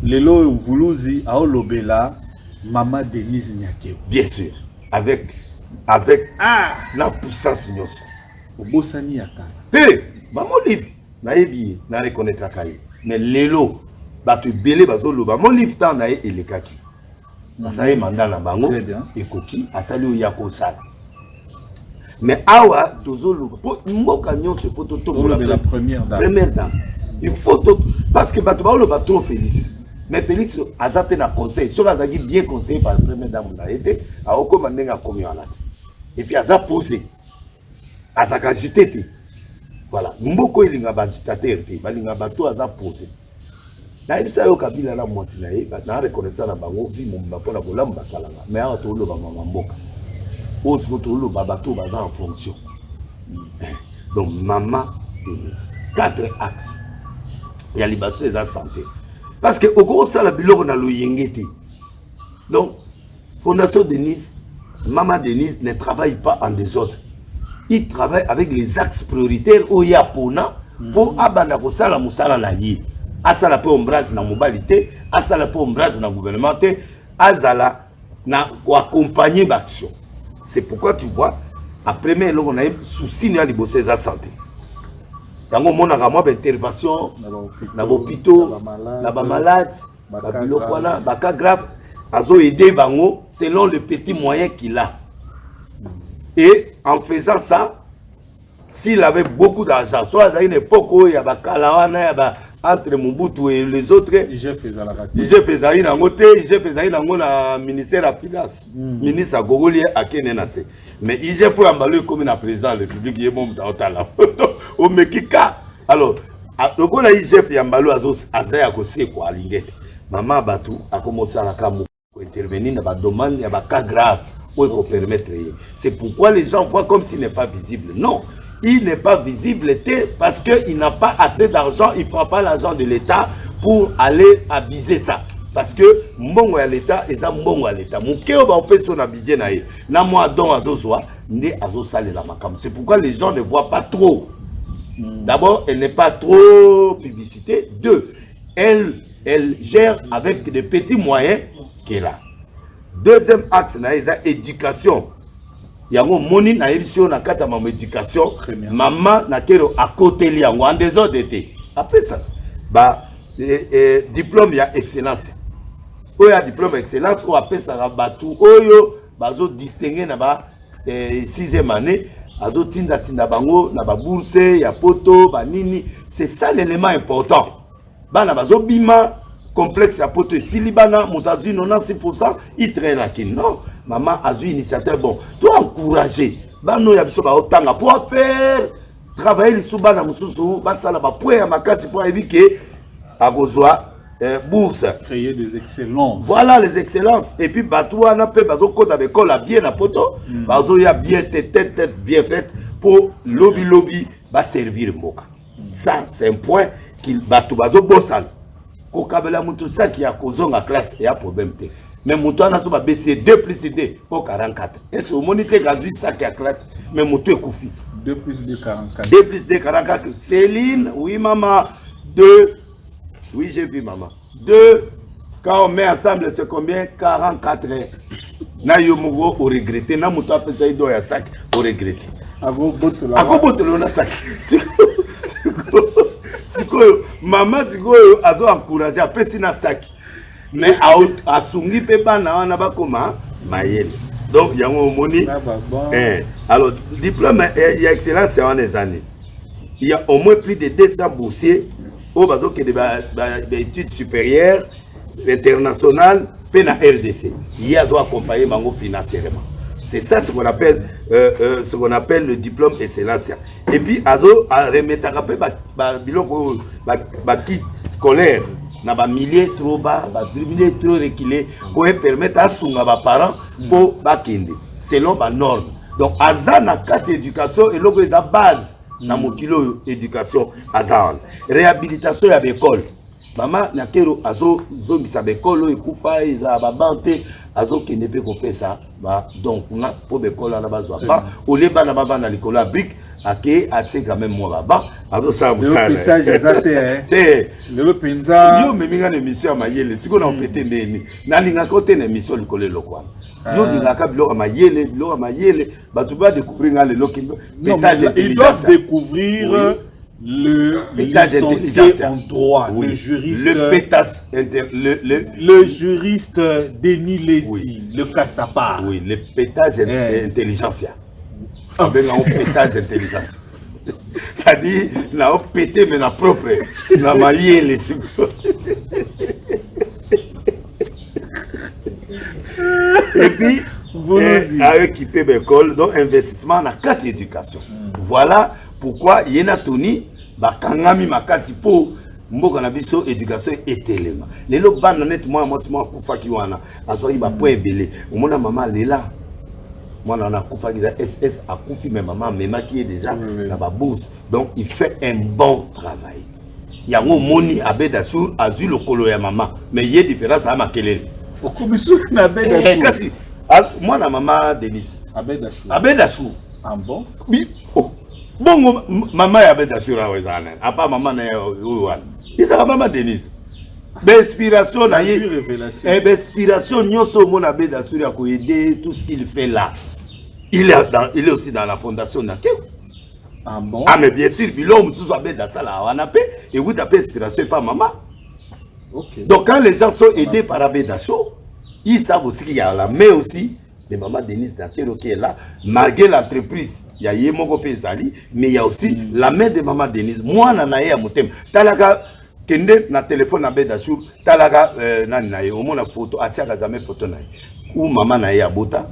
lelo vuluzi aolobela maman Denise Nyakeo bien sûr avec la puissance nyonso obosani yakala te maman livre na yebi na reconnaître kaye mais lelo bato belé bazoloba mon livre tant na elekaki asali mandat na bango ekoki asali oya ko sala mais awa tozoloba po mboka nyonso photo to la première dame il faut parce que bato bazoloba trop Félix mais Félix azape na conseil so azaki bien conseillé par la première dame na été a okoma ndenga komi wana et puis aza posé azaka agité. Voilà, mboko ilinga bagitateur te, balinga bato aza posé. Na ibisa yo kabila la mwasi na ye, na reconnaissance na bango vi mumba pona bolamba salanga. Mais awa to lo ba mama mboka. Ozo to lo ba bato baza en fonction. Donc maman Denise, 4 axes. Il y a libation et la santé. Parce que au gros ça la biloko na lo yengete. Donc Fondation Denise, maman Denise ne travaille pas en désordre. Il travaille avec les axes prioritaires au Yapona pour abanda ko sala musala na yi. Asala pe ombrage na mobilité, asala pe ombrage na gouvernement, azala na ko accompagner l'action. C'est pourquoi tu vois après mais là on a souci na liboso za santé. Tango mona ka moi intervention na hôpitaux, na ba malade, ba biloko na ba cas grave, azo aider bango selon le petit moyen qu'il a. Et en faisant ça, s'il avait beaucoup d'argent, soit à une époque où il y a entre Mobutu et les autres, il faisait un ministère de la Finance, ministre à Gogoli à Kenenase. Mais il fait un comme un président de la République, il est bon dans au Mekika. Alors, le gars il fait un ballon à Zaya Kosé quoi, Lingette. Maman Batou a commencé à intervenir dans la demande, il y a des cas graves. C'est pourquoi les gens voient comme s'il n'est pas visible. Non, il n'est pas visible parce qu'il n'a pas assez d'argent, il ne prend pas l'argent de l'État pour aller abuser ça. Parce que mbongo ya l'État, et ça mbongo ya l'État. Moukeo ba opé son abidje na ye. Na moi don azozwa, nde azosale la makam. C'est pourquoi les gens ne voient pas trop. D'abord, elle n'est pas trop publicité. 2, elle gère avec des petits moyens qu'elle a. Deuxième axe, c'est l'éducation. Il y a un moni na émission na kata maman éducation. Maman na kero à côté li en désordre d'été. Après ça, diplôme il y a excellence. Il y a diplôme excellence ou après ça rabatu oyo bazo distinguer na ba 6e année, azo tinda bango na ba bourse, ya poto, ba nini, c'est ça l'élément important. Bana bazo bima complexe à poto si libana moutazu 96% il traîne à qui non maman a eu initiateur bon toi encourager bano ya biso ba otanga pour faire travailler les soubana mususu basala ba point ya makasi pour éviter à gozwa bourse créer des excellences voilà les excellences et puis batou ana pe bazo kota be kola bien na poto bazo ya bien tête bien faite pour lobby va servir mboka ça c'est un point qu'il batou bazo bossal au kabela mutu ça qui a causé la classe et a problème té mais mutu ana so ba baisser 2 plus 2 au 44 et ce monité gazu ça qui a classe mais mutu est koufi 2 plus 2 44 2 plus 2 44 Céline oui maman 2 oui j'ai vu maman 2 quand on met ensemble c'est combien 44 na yo mugo au regretter na mutu apesa ido ya sac au regretter ako botolo na sac maman sikoyo azo encourager apesi na saki mais asungi pe bana wana bakoma mayele donc yango moni alors diplôme il y a excellence en les années il y a au moins plus de 200 boursiers au bazo que des études supérieures internationales pe na RDC il y a doit accompagner bango financièrement c'est ça ce qu'on appelle ce qu'on appelle le diplôme excellence. Et puis, azo remettre biloko kit scolaire, na ba milliers trop bas, ba milliers trop reculés, pour permettre à son parents pour bakende selon ba norme. Donc, aza na carte éducation et logo est la base na mokilo éducation aza réhabilitation ya l'école. Maman nakero azo zongisa bekolo ekufa eza babante azo kende pe kopesa ba donc na po bekolo na bazwa ba oleba na baba na likolo ya brique ake atie quand même moi baba azo sa musala le pétage ezate le penza yo meminga na émission ya mayele siko na opete ndeni na linga kote na émission likolo lokwa yo linga ka bilo ya mayele batu ba découvrir nga le loki pétage ils doivent découvrir le licencié en droit, oui. Le juriste, le juriste Denis Lessi, oui. Le Kassapa. Oui, le pétage intelligentsia. Ça veut dire pétage intelligence. Ça dit, là on pété mais na propre, na marié les. Et puis, à équiper l'école, donc investissement dans 4 éducations. Voilà. Pourquoi il y a Tony, bakangami makasi po mboka na biso éducation etelema. Lelo bana net moi kufa ki wana azoi ba point belé. Omona maman lela. Moi na kufa ki SS akufi mais maman mema qui est déjà na ba bourse. Donc il fait un bon travail. Yango moni abedasur azu le kolo ya maman mais il y a différence à makelele. Okomisu na abedasur. Kasi moi na maman Denise abedasur. Ah bon? Oui. Oh. Bon, maman y avait d'assuré à Wezane. À part maman n'a pas il s'est maman Denise. L'inspiration n'a eu révélation. L'inspiration, nous sommes mon abbé d'assuré à aider tout ce qu'il fait là. Il est aussi dans la fondation Naké. Ah bon? Ah mais bien sûr, l'homme sous abbé d'assuré à Wanapé et vous tapez inspiration par maman. Ok. Donc quand les gens sont aidés par abbé d'assuré, ils savent aussi qu'il y a la main aussi de maman Denise Nakero qui est là, malgré l'entreprise. Il y a Yemoko Pezali, mais il y a aussi la main de maman Denise. Moi, je suis à Moutem. Talaga, kende na téléphone à Bedachou, Talaga, nanaye, au moins la photo, Atiaga jamais photo naye. Ou maman naye à Bota,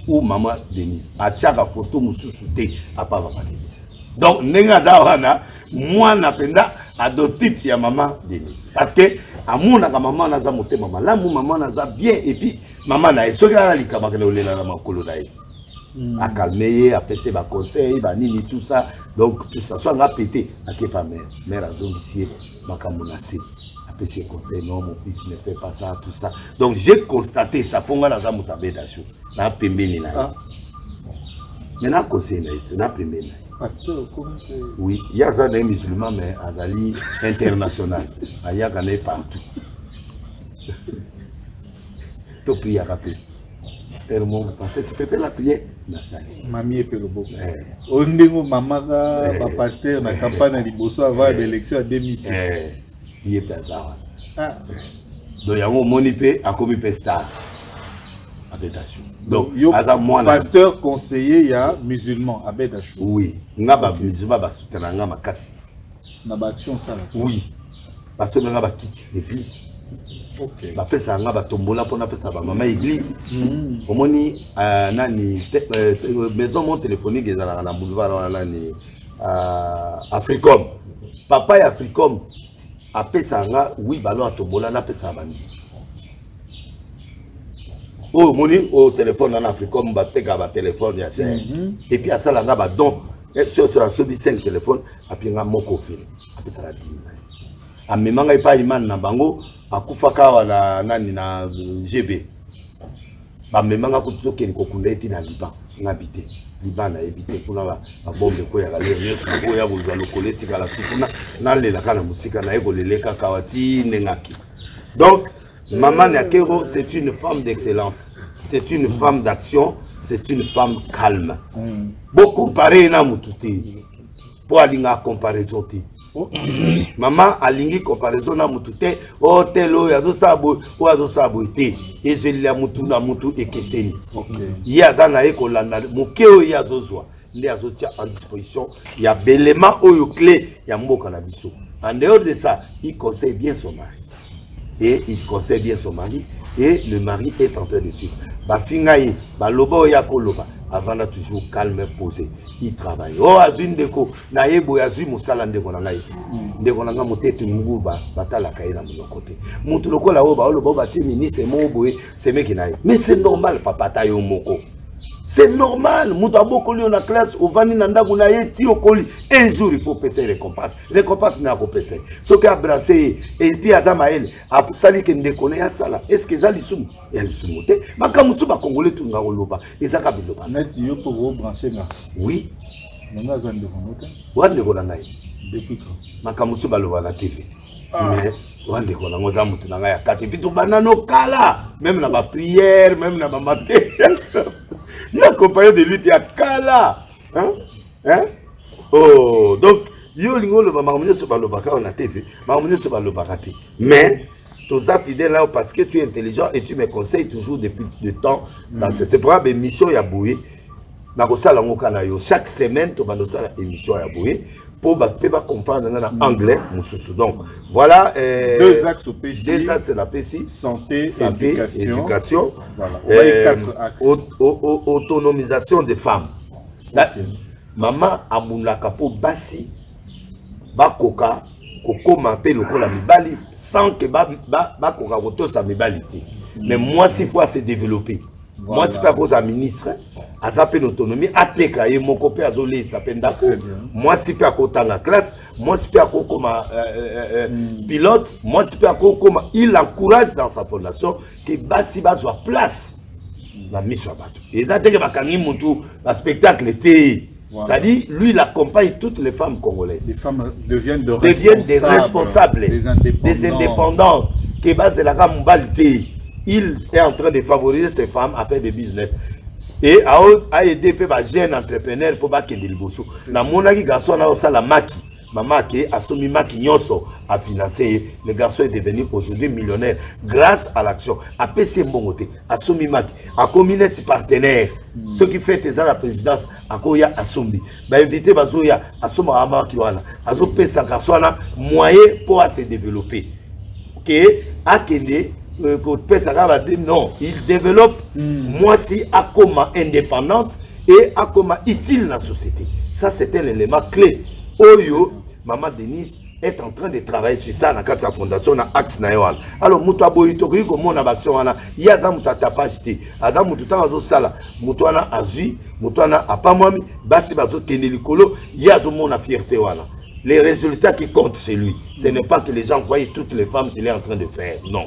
ou maman Denise. Atiaga photo moussouté à pas maman Denise. Donc, nenga zawana, moi napenda adoptif ya maman Denise. Parce que, à mon maman naza Moutem, maman, là, mon maman naza bien, et puis, maman naye, ce gars-là, il a marqué le lait dans ma colo naye. À calmer, à passer des conseils, nini, tout ça. Donc, tout ça, soit on a pété, à qui pas mère a zone ici, ma menacé. À passer des conseils, non, mon fils ne fait pas ça, tout ça. Donc, j'ai constaté ça, pour moi, dans un moutabé d'achou. N'a pas pémé, maintenant, conseil, n'a pas pémé. Oui, il y a des musulmans, mais Azali international. Il y a des partout. Tu pries à rappeler. Parce que tu peux faire la prière. Mamie Pelobo. Ondingo Mamaga, pasteur, na campagne liboso avant l'élection en 2006. Il est pesant. Donc, il y a un monipe à commis pestar. Donc, pasteur conseiller, il y a musulman à Bedachou. Oui, il y a musulman qui soutient la casse. Il y a action ça. Oui, parce que il y a l'église. Ok. Bapesa nga batombola pona pesa ba mama église. Omoni nani maison mon téléphonique ezala na boulevard nani Africom. Papa ya Africom apesa nga oui ballon atombola na pesa bandi. Oh moni au téléphone en Africom bateka ba téléphone ya cher. Et puis asala nga ba don sur la sobi 5 téléphone apinga moko fil. Apesa la 10. Amemanga ipa iman na bango akufaka wala nani na GB ba memanga kutoke kokunda eti na Liban ngabite Liban na ebite kuna ba bombe ko ya galère yesu ko ya bozwa lokoleti kala tukuna na lela kana musika na eko leleka kawati nengaki. Donc maman Nakero c'est une femme d'excellence, c'est une femme d'action, c'est une femme calme. Beaucoup comparé na mututi pour alinga comparaison ti. Maman alingi comparaison na mutute o telo yazo sabo o yazo sabo ite ezeli ya mutu na mutu ekeseni. Ya na ekolanda mokeo yazo zwa ndi yazo tia en disposition ya belema oyo clé ya mboka na biso. En dehors de ça, il conseille bien son mari. Et il conseille bien son mari et le mari est en train de suivre. bafingaye baloba ya koloba avant là toujours calme posé il travaille oh azui ndeko na yebo azui musala ndeko na ngai ndeko na nga motete nguba batala kaina mon côté mutu lokola oba oloba ba ti ministre mo boye c'est meki na mais c'est normal papa ta yo moko c'est normal mutu abokoli na classe au vani na ndaku na ye ti okoli un jour il faut payer récompense na ko payer ce qui a brassé et puis azamael a sali ke ndeko na ya sala est ce que za lisumu ya lisumu te makamusu ba congolais tunga oloba ezaka biloba net yo pour brancher na oui nanga za ndeko moto wande ko na ngai depuis quand makamusu ba loba na TV mais wande ko na ngoza mutu na ngai ya kati bitu banano kala même na ba prière même na ba maté il a accompagné de lutte à Kala. Hein? Oh, donc, yo lingo le mamoune se balobaka on a TV, mamoune se balobaka. Mais, tous as fidèle là parce que tu es intelligent et tu me conseilles toujours depuis le temps. C'est pour une émission ya boué. Na ko sala ngoka na yo chaque semaine to bando sala émission ya boué pour ba comprendre en anglais mususu. Donc, voilà deux axes au PC. Deux axes la PC. Santé, éducation. Voilà. Autonomisation des femmes. Maman amunaka po basi bakoka kokoma pe lokola mibali sans que bakoka kotosa mibali ti. Mais moi si faut se développer. Moi si pas cause à ministre à sa peine autonomie ateka ye moko pe azole sa pendako. Moi si pas kota na classe, moi si pas comme pilote, moi si pas comme il encourage dans sa fondation que basi bazwa place la mission bateau. Et ça que bakangi mutu la spectacle était c'est-à-dire, lui, il accompagne toutes les femmes congolaises. Les femmes deviennent des responsables, des indépendants. Il est en train de favoriser ces femmes à faire des business. Et à aider les jeunes entrepreneurs pour qu'ils aient des bosses. Dans mon avis, garçon a la maki. Maman qui a soumis maki nyonso à financer. Le garçon est devenu aujourd'hui millionnaire grâce à l'action. A PC Mbongote, a soumis maki, a communauté partenaire. Ce qui fait que la présidence a koya a soumis. Bah éviter bazoya a soumis à maki wana. A zo pesa garçon a moyen pour se développer. Que a kende pour pesa va dire non, il développe moi si a comme indépendante et a comme utile dans la société. Ça c'est un élément clé. Oyo, maman Denise est en train de travailler sur ça dans sa fondation, dans Axe Naïwal. Alors, Mouta Boyitoki, comme on a action, il y a un tapacité. Aza Moututan Azo Sala, Moutouana Azui, Moutouana Apamami, Basi Bazo Kenelikolo, il y a un fierté. Les résultats qui comptent chez lui, ce n'est pas que les gens voient toutes les femmes qu'il est en train de faire. Non.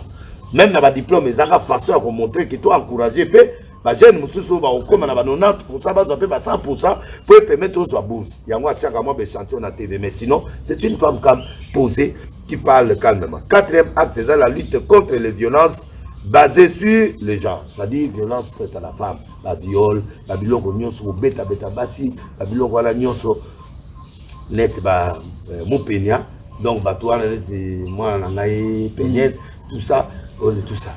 Même dans le diplôme, ils ont façon à montrer que tu as encouragé. Les jeunes, ils sont 90%, 100% pour permettre aux bourses. Il y a un champion à TV, mais sinon, c'est une femme comme posée qui parle calmement. Quatrième acte, c'est la lutte contre les violences basées sur les genres. C'est-à-dire violence faite à la femme, la viol, la biloko nyonso, beta basi, la biloko la nyonso, net ba mopenia, donc batouana net moi nangaye penyel, tout ça. Tout ça.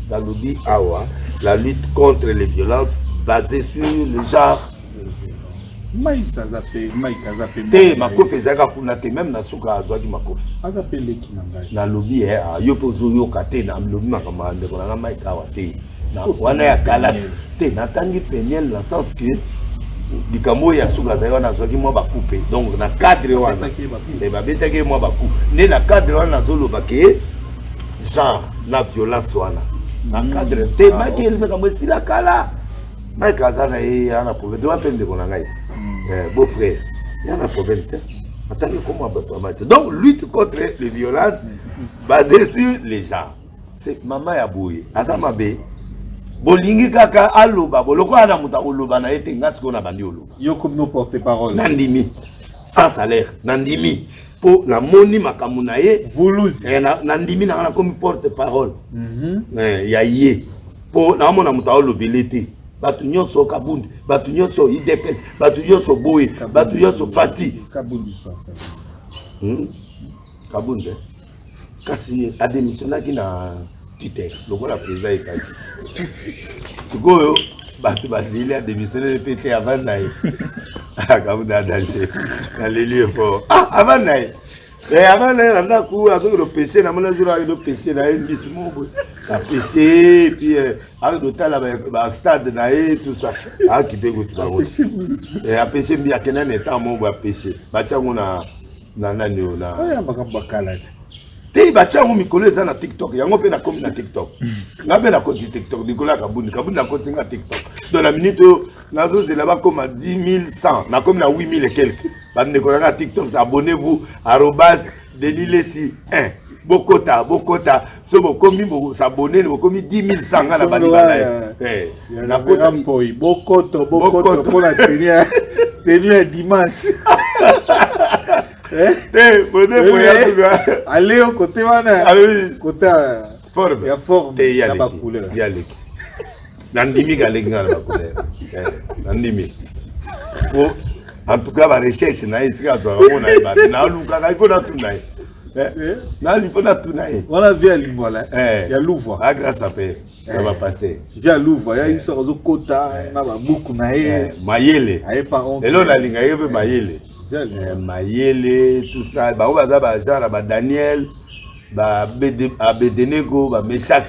Dans le dit Awa, la lutte contre les violences basées sur le genre. Maïka Makofi ezaka kuna te même na suka azwaki makofi. Azapele ki nangai. Na lobi yo pozo yo kate na lobi makamande ko na Maïka Awa te. Na wana ya kala te na tangi peniel dans sens que likambo ya suka zayo na zwaki mo ba couper. Donc na cadre wana et ba betake mo ba couper. Ne na cadre wana zolo ba ke genre na violence wana. Na cadre te maki el makambo sila kala. Maïka zana ana problème de wapende ko na ngai. Beau frère, il y a un problème. Attendez comment on. Donc, lutte contre les violences basées sur les gens. C'est maman Yabouye. Azamabe. Bolingi kaka aloba. Boloko ana muta oloba na ete ngatsko na bandi oloba. Yo comme nos porte-parole. Nandimi. Sans salaire. Nandimi. Pour la moni makamuna ye. Voulouzi. Nandimi na comme porte-parole. Yaye. Pour na mona muta olobilete. Batu nyonso Kabundi, batu nyonso IDPS, batu nyonso Boye, batu nyonso Fati. Kabundi soit ça. Kabundi. Kasi a démissionné na Twitter, le gars la président est quasi. Sikoyo, batu basili a démissionné PT avant naï. Ah Kabundi a danger. Dans les lieux forts. Ah avant naï. Et avant naï, on a couru avec le PC, on a joué avec le PC, on a eu apêché, puis avec l'hôtel, stade, tout ça. Ah, qui dégoûte. Apêché, il y a quelqu'un qui est en train de pêcher. Te bacha ngo mikolo eza na TikTok yango pe na komi na TikTok na be na koti TikTok nikola kabuni na koti na TikTok dans la minute nazo zela ba koma 10 100 na komi na 8000 et quelques ba nikola na TikTok abonnez-vous @denilesi 1 bokota so bokomi bo s'abonner bokomi 10 100 na ba na kota mpoi bokoto pour la tenir dimanche. Allez au côté côté forme ya forme ya ba couleur ya leki nandimi galenga na ba couleur nandimi en tout cas ba recherche na isika to on a ba na luka ka iko na tunai na liko na tunai wala via limbola ya louva grâce à paix ça va passer via louva ya iso zo kota na ba buku na mayele aye pa on elo na linga yebe mayele Mayele, tout ça, bah on va genre bah Daniel, bah Abednego, bah Meshach,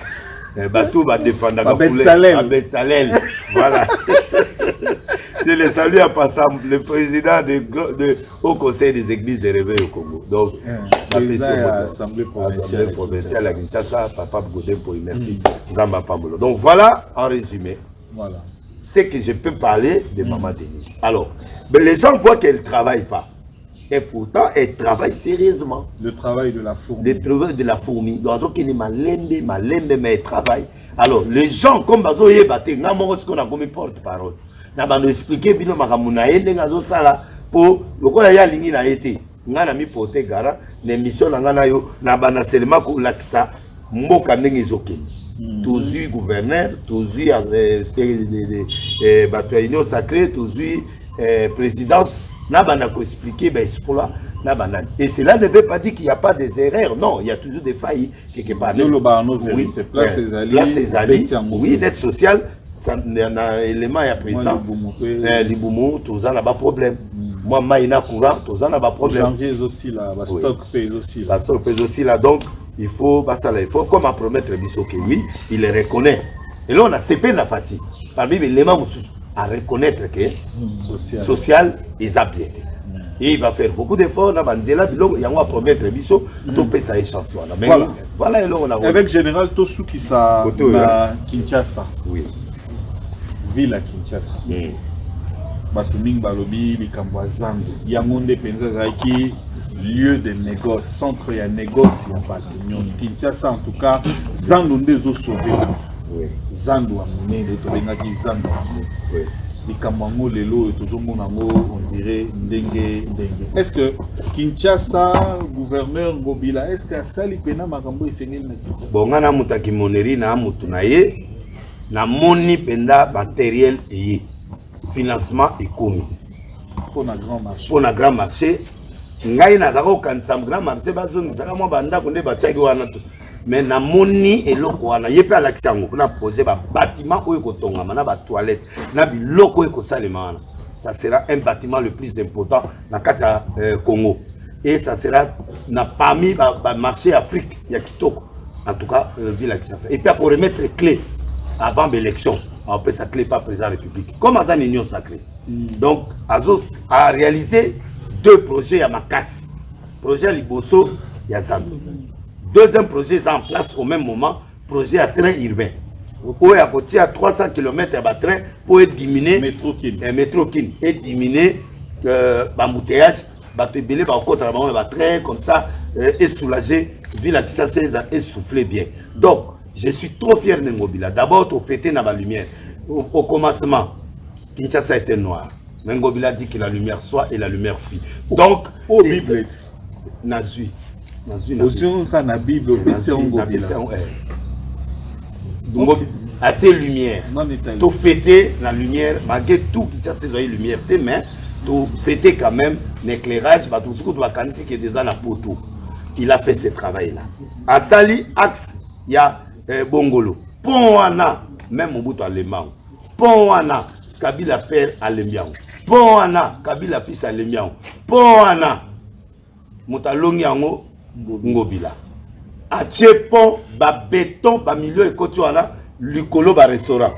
bah tout va défendre la Betsalel, voilà. Je les salue en passant le président de au Conseil des Églises de Réveil au Congo. Donc, l'Assemblée provinciale à Kinshasa, Papa Godin pour merci. Donc voilà, en résumé. Voilà. C'est que je peux parler de Maman Denis. Alors, mais les gens voient qu'elle ne travaille pas. Et pourtant, elle travaille sérieusement. Le travail de la fourmi. Le travail de la fourmi. Donc, elle est malembe, mais elle travaille. Alors, les gens, comme Bazo Yebate, n'a pas ce qu'on a comme porte-parole. N'a pas expliqué, Bino Makamunaye, Nengazo Sala, pour le coup, il y a l'ingé n'a été. N'a pas mis porté gara, l'émission n'a yo, n'a pas seulement pour l'accès, Mboka Nengezoke. Toujours gouverneur, toujours union sacrée, toujours présidence, n'a pas expliqué, et cela ne veut pas dire qu'il n'y a pas des erreurs, non, il y a toujours des failles quelque part. Oui, place ses alliés, oui, l'aide sociale, il y a un élément, il y a président, Liboumou, tout ça n'a pas de problème. Moi, Maïna Courant, tout ça n'a pas de problème. Janvier aussi là, stock paye aussi là. Stock paye aussi là, donc il faut comme à promettre que oui, il le reconnaît. Et là, on a CP la fatigue. Parmi les éléments à reconnaître que social est bien. Et il va faire beaucoup d'efforts. Il y a à promettre tout peut ça échange. Voilà. Avec Général Tosu qui sa Kinshasa. Oui. Ville à Kinshasa. Batuming Balobi, Likambwa Zango. Yamonde Penza Zaiki. Lieu de négoce, centre et négoce, il n'y a pas d'union. Kinshasa, en tout cas, Zando des eaux sauvées. Zando a mené, Zando a mené. Les Kamango, les lots, et tout le monde, on dirait Ndengue. Est-ce que Kinshasa, gouverneur Gobila, est-ce que ça, les Pena Makambo, il s'est mis bon, on a moutaki moneri, na moutunaye, na moni penda matériel et financement économique. Pour un grand marché. Pour un grand marché. Ngai na zako kanisa grand marché bazongisa mwa banda konde batiaki wana to mais na moni eloko wana yepe alakisa ngo kuna poser ba bâtiment oyo kotongama na ba toilette na biloko oyo kosalema wana. Ça sera un bâtiment le plus important na kata Congo et ça sera na parmi ba marché Afrique ya kitoko en tout cas ville à Kinshasa. Et puis pour remettre les clés avant l'élection on peut sa clé pas président de la République comme dans une union sacrée. Donc Azos a réalisé 2 projets à Makassi. Projet à Liboso, il y a ça. Deuxième projet est en place au même moment, projet à train urbain. Où il y a côté à 300 km à train pour diminuer métro kin et diminuer l'embouteillage, train comme ça et soulager ville à Kinshasa et souffler bien. Donc je suis trop fier de Ngobila. D'abord pour fêter dans la lumière. Au commencement, Kinshasa était noir. Mais Ngobila dit que la lumière soit et la lumière fuit. Donc, au Bible, Nazui. Na Bible, c'est Ngobila. Donc, à tes lumières, tu fêter la lumière, malgré tout qui tient ces lumières, mais tu fêter quand même l'éclairage, tout ce que tu vas cancer qui est déjà la poteau. Il a fait ce travail-là. À Sali, axe, il y a Bongolo. Ponwana, même au bout de l'Allemand. Ponwana, Kabila père à l'Emiao. Ponwana, Kabila fils à l'Emiao. Ponwana, Moutalongi Ango, Ngobila. atie pont ba béton ba milieu ekoti wana likolo ba restaurant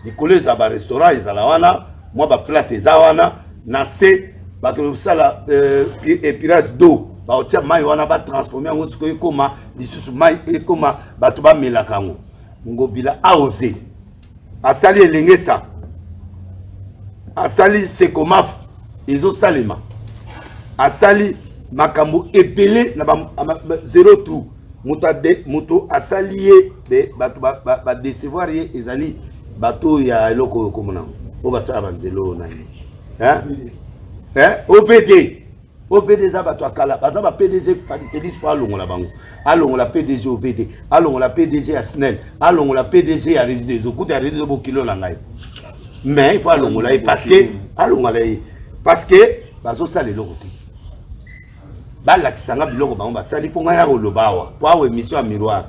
likolo eza ba restaurant ezala wana moi ba plate eza wana na se ba to sala épirage d'eau ba otia mai wana ba transformer en ce ekoma lisusu mai ekoma bato ba melaka ngo Ngobila a osé asali elenge sa asali sekomaf ezo salema asali makambo epelé na zéro trou moto asali ye bato ba décevoir ye ezali bato ya eloko komona o basala banzelo nani OVD za bato akala baza ba PDG Patrice fa longola bango alongola PDG OVD alongola PDG ya SNEL alongola PDG ya résidence okuta ya résidence bokilo na ngai mais il faut alongola parce que bazo sala eloko te balakisanga biloko bango basali mpo ngai ya koloba awa po awa émission ya miroir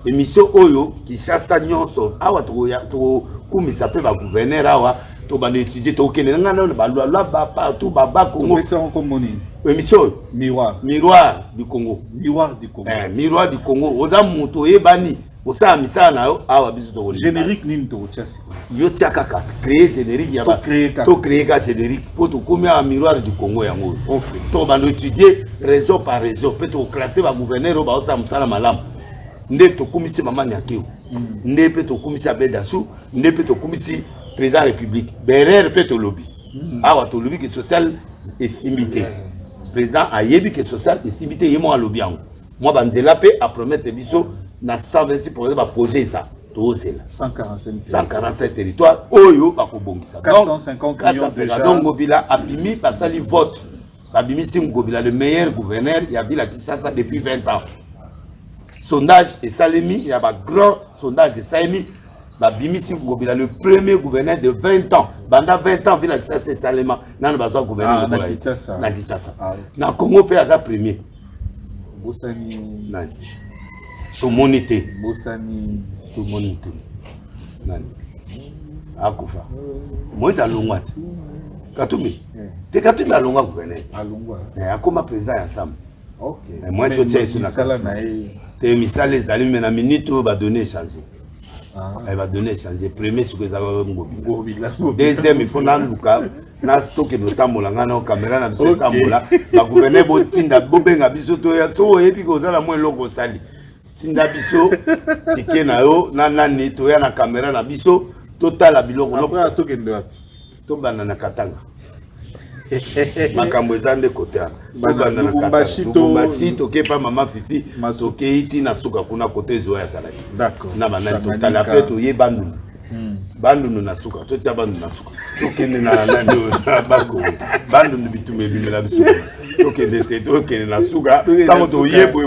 émission oyo Kinshasa nyonso awa tokumisa mpe bagouverneur awa tobanda étudier tokende nga nano balwa partout baba Congo émission miroir du Congo miroir du Congo oza moto yebani osala misala na yo awa biso tokoli générique nini tokotiasi yo tia kaka créer générique ya to créer ka générique po tokomi ya miroir du Congo yango tobanda étudier région par région pe toclasser bagouverneur oyo baosala mosala malamu nde tokumisi mama Nyakeo nde pe tokumisi Abedasu nde pe tokumisi président république Berer pe tolobi awa tolobi que social estimité président ayebi que social estimité yemo alobi yango moi banzela pe a promettre biso na 126% ba projet ça to c'est 147 territoires oyo bakobongisa 450 millions déjà donc Ngobila abimi basali vote abimi sim Ngobila le meilleur gouverneur ya bila Kinshasa depuis 20 ans sondage et Salemi il y a un grand sondage et Salemi Babimisi Ngobila le premier gouverneur de 20 ans banda 20 ans villa ça c'est Salema nan bazwa gouverneur na Kinshasa na Congo pe aza premier Bosani nani to monité nani akufa moza longwat Katumbi te Katumbi alongwa gouverneur alongwa akoma président ensemble OK moi to tient sur la sala na te misale ezali mais na minute oyo ba donner changer elle va donner changer premier ce que ça va Ngobila deuxième il faut nanduka na stock no tambola ngana caméra na biso tambola ba gouverner bo tinda bobenga biso to ya so yebi ko zala mo loko sali tinda biso tike na yo na nani to ya na caméra na biso totala biloko no après to kende wapi to bana na Katanga makambo ezande côté bana na Katanga to kepa mama Fifi to keiti na suka kuna côté zo ya salaki d'accord na bana to tala pe to ye bandu bandu na suka to tia bandu na suka to kende na bako bandu bitume bimela biso to kende na suka tango to ye pour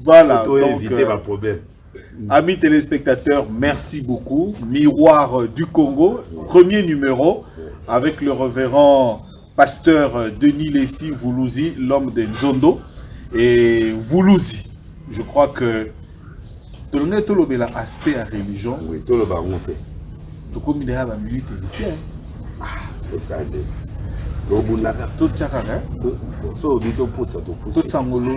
voilà pour éviter ma problème. Amis téléspectateurs, merci beaucoup. Miroir du Congo, premier numéro, avec le révérend pasteur Denis Lessi Voulouzi, l'homme de Nzondo. Et Voulouzi, je crois que tout le monde a aspect à religion. Oui, tout le monde. Tout comme il y a la minute et c'est ça. Tout Sangolo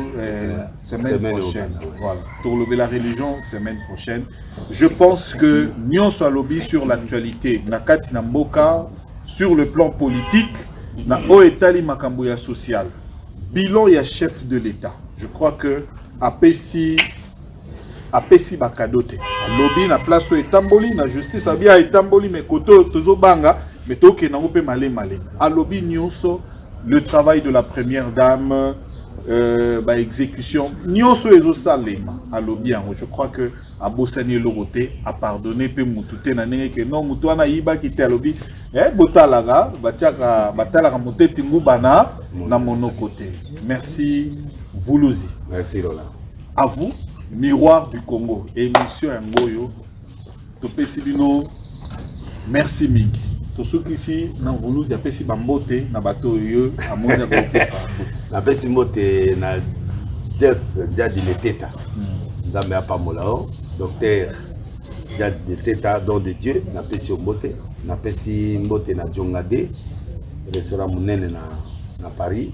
semaine prochaine. Voilà. Pour la religion, semaine prochaine. Je pense que nous sommes lobby sur l'actualité. Nakati Namboka, sur le plan politique, na Oetali Makamboya social. Bilan ya chef de l'État. Je crois que Apesi Bakadote. Lobby na place au Etamboli, na justice a bien Etamboli, mais koto tozo banga. Mais toke na ope malé. À lobby nyonso, le travail de la première dame, exécution, nyonso ezo salema. À lobby, je crois que à Bossani Loroté a pardonné pe mutute na nenge que non mutuana iba qui te à lobby. Botalaga, batalaga muteti ngubana na mono côté. Merci Voulouzi. Merci Lola. À vous, Miroir du Congo, émission Ngoyo. Topé Sidino. Merci Miki. Tout ce qui ici, dans Voulouzi, il y a Pessi Bambote, na bateau yo, à mon avis, na Pessi Mote, na Jeff Diadi Leteta, Zambé Apamolao, docteur Diadi Leteta, don de Dieu, na Pessi Mbote, na Pessi Mbote na Djongade, restaurant Mounene na Paris,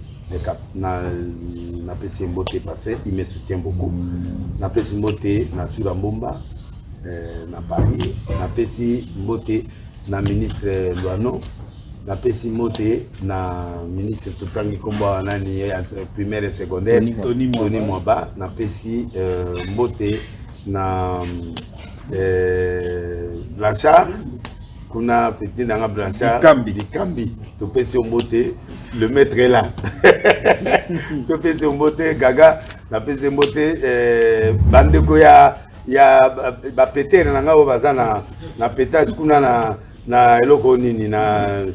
na pesi mbote passé, il me soutient beaucoup. Na pesi mbote na Tula Mbomba na Paris, na pesi mbote na ministre Luano, na pesi mbote na ministre Tutangi Komba nani entre primaire et secondaire Tony Mwaba, na pesi mbote na Blanchard, kuna petit nanga Blanchard Kambi, to pesi mbote, le maître est là. To pesi mbote Gaga, na pesi mbote bandeko ya ba péter nanga o bazana na pétage kuna na eloko nini na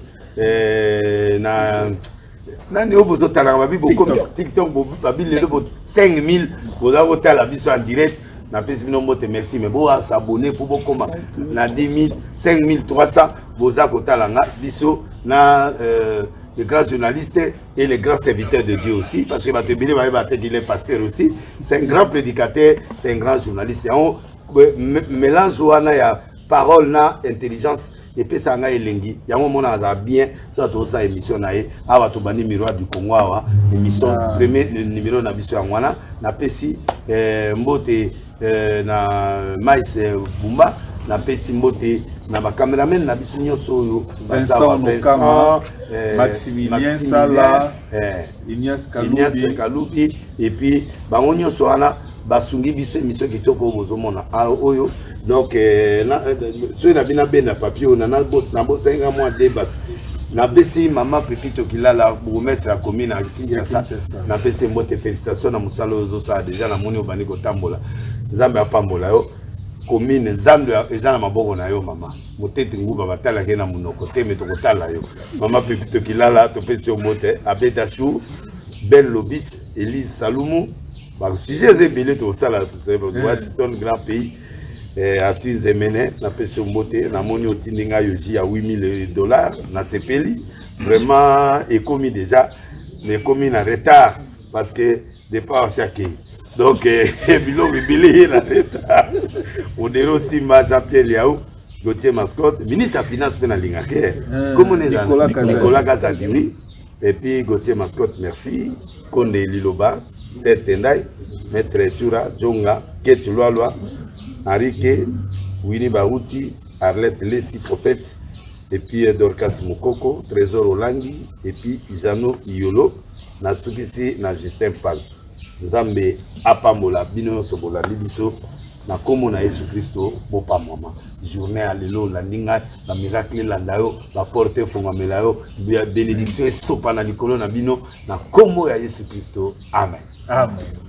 nani obozo tala ba bibo TikTok babi le 5000 boza kotala biso en direct. Na pesi bino mbote merci mais bo s'abonner pour bokoma na 10 000 5300 boza kotala nga biso na les grands journalistes et les grands serviteurs de Dieu aussi, parce que il est pasteur aussi, c'est un grand prédicateur, c'est un grand journaliste. On mélange ya parole na intelligence et puis ça nga elengi. Ya mo mona za bien ça to sa émission na e awa to bani miroir du Congo awa émission premier numéro na biso ngwana na pesi mbote na Mais Bumba na pesi mbote na ba cameraman na biso nyoso oyo Vincent Mokama, Maximilien Sala, Ignace Kaloubi et puis bango nyoso wana basungi biso émission kitoko bozomona oyo donc so na bina bena papier on na boss na boss nga moi débat na besi mama Pepito Kilala bourgmestre la commune à Kinshasa na besi mbote félicitations na musalo ozo sa déjà na moni obani ko tambola Nzambe apambola yo commune Nzambe eza na maboko na yo mama motete nguba batala ke na munoko te me to kotala yo mama Pepito Kilala to pesi mbote abeta chou Ben Lobit Elise Salumu ba sujet zebele to sala Washington grand pays à Twinzemene na pesi mbote na moni otindinga yoji à $8000 na sepeli vraiment et commis déjà mais commis en retard parce que des fois chaque donc bilo bibili la retard on est aussi Jean-Pierre Liaou Gauthier Mascotte ministre de finance pe na lingake comme on est Nicolas Gazali oui et puis Gauthier Mascotte merci Konde Liloba Tête Tendai Maître Tchoura Djonga Ketulwa Arike, Winnie Baouti, Arlette Lessi Prophète, et puis Dorcas Mokoko, Trésor Olangi, et puis Isano Iolo, Nasukisi, na Justin Paz. Nzambe apambola bino sobola libiso na komo na Yesu Kristo bopa mama. Journée à l'élo, la ninga, la miracle landayo, la porte fongamelayo, bénédiction et sopa na likolo na bino na komo ya Yesu Kristo. Amen. Amen.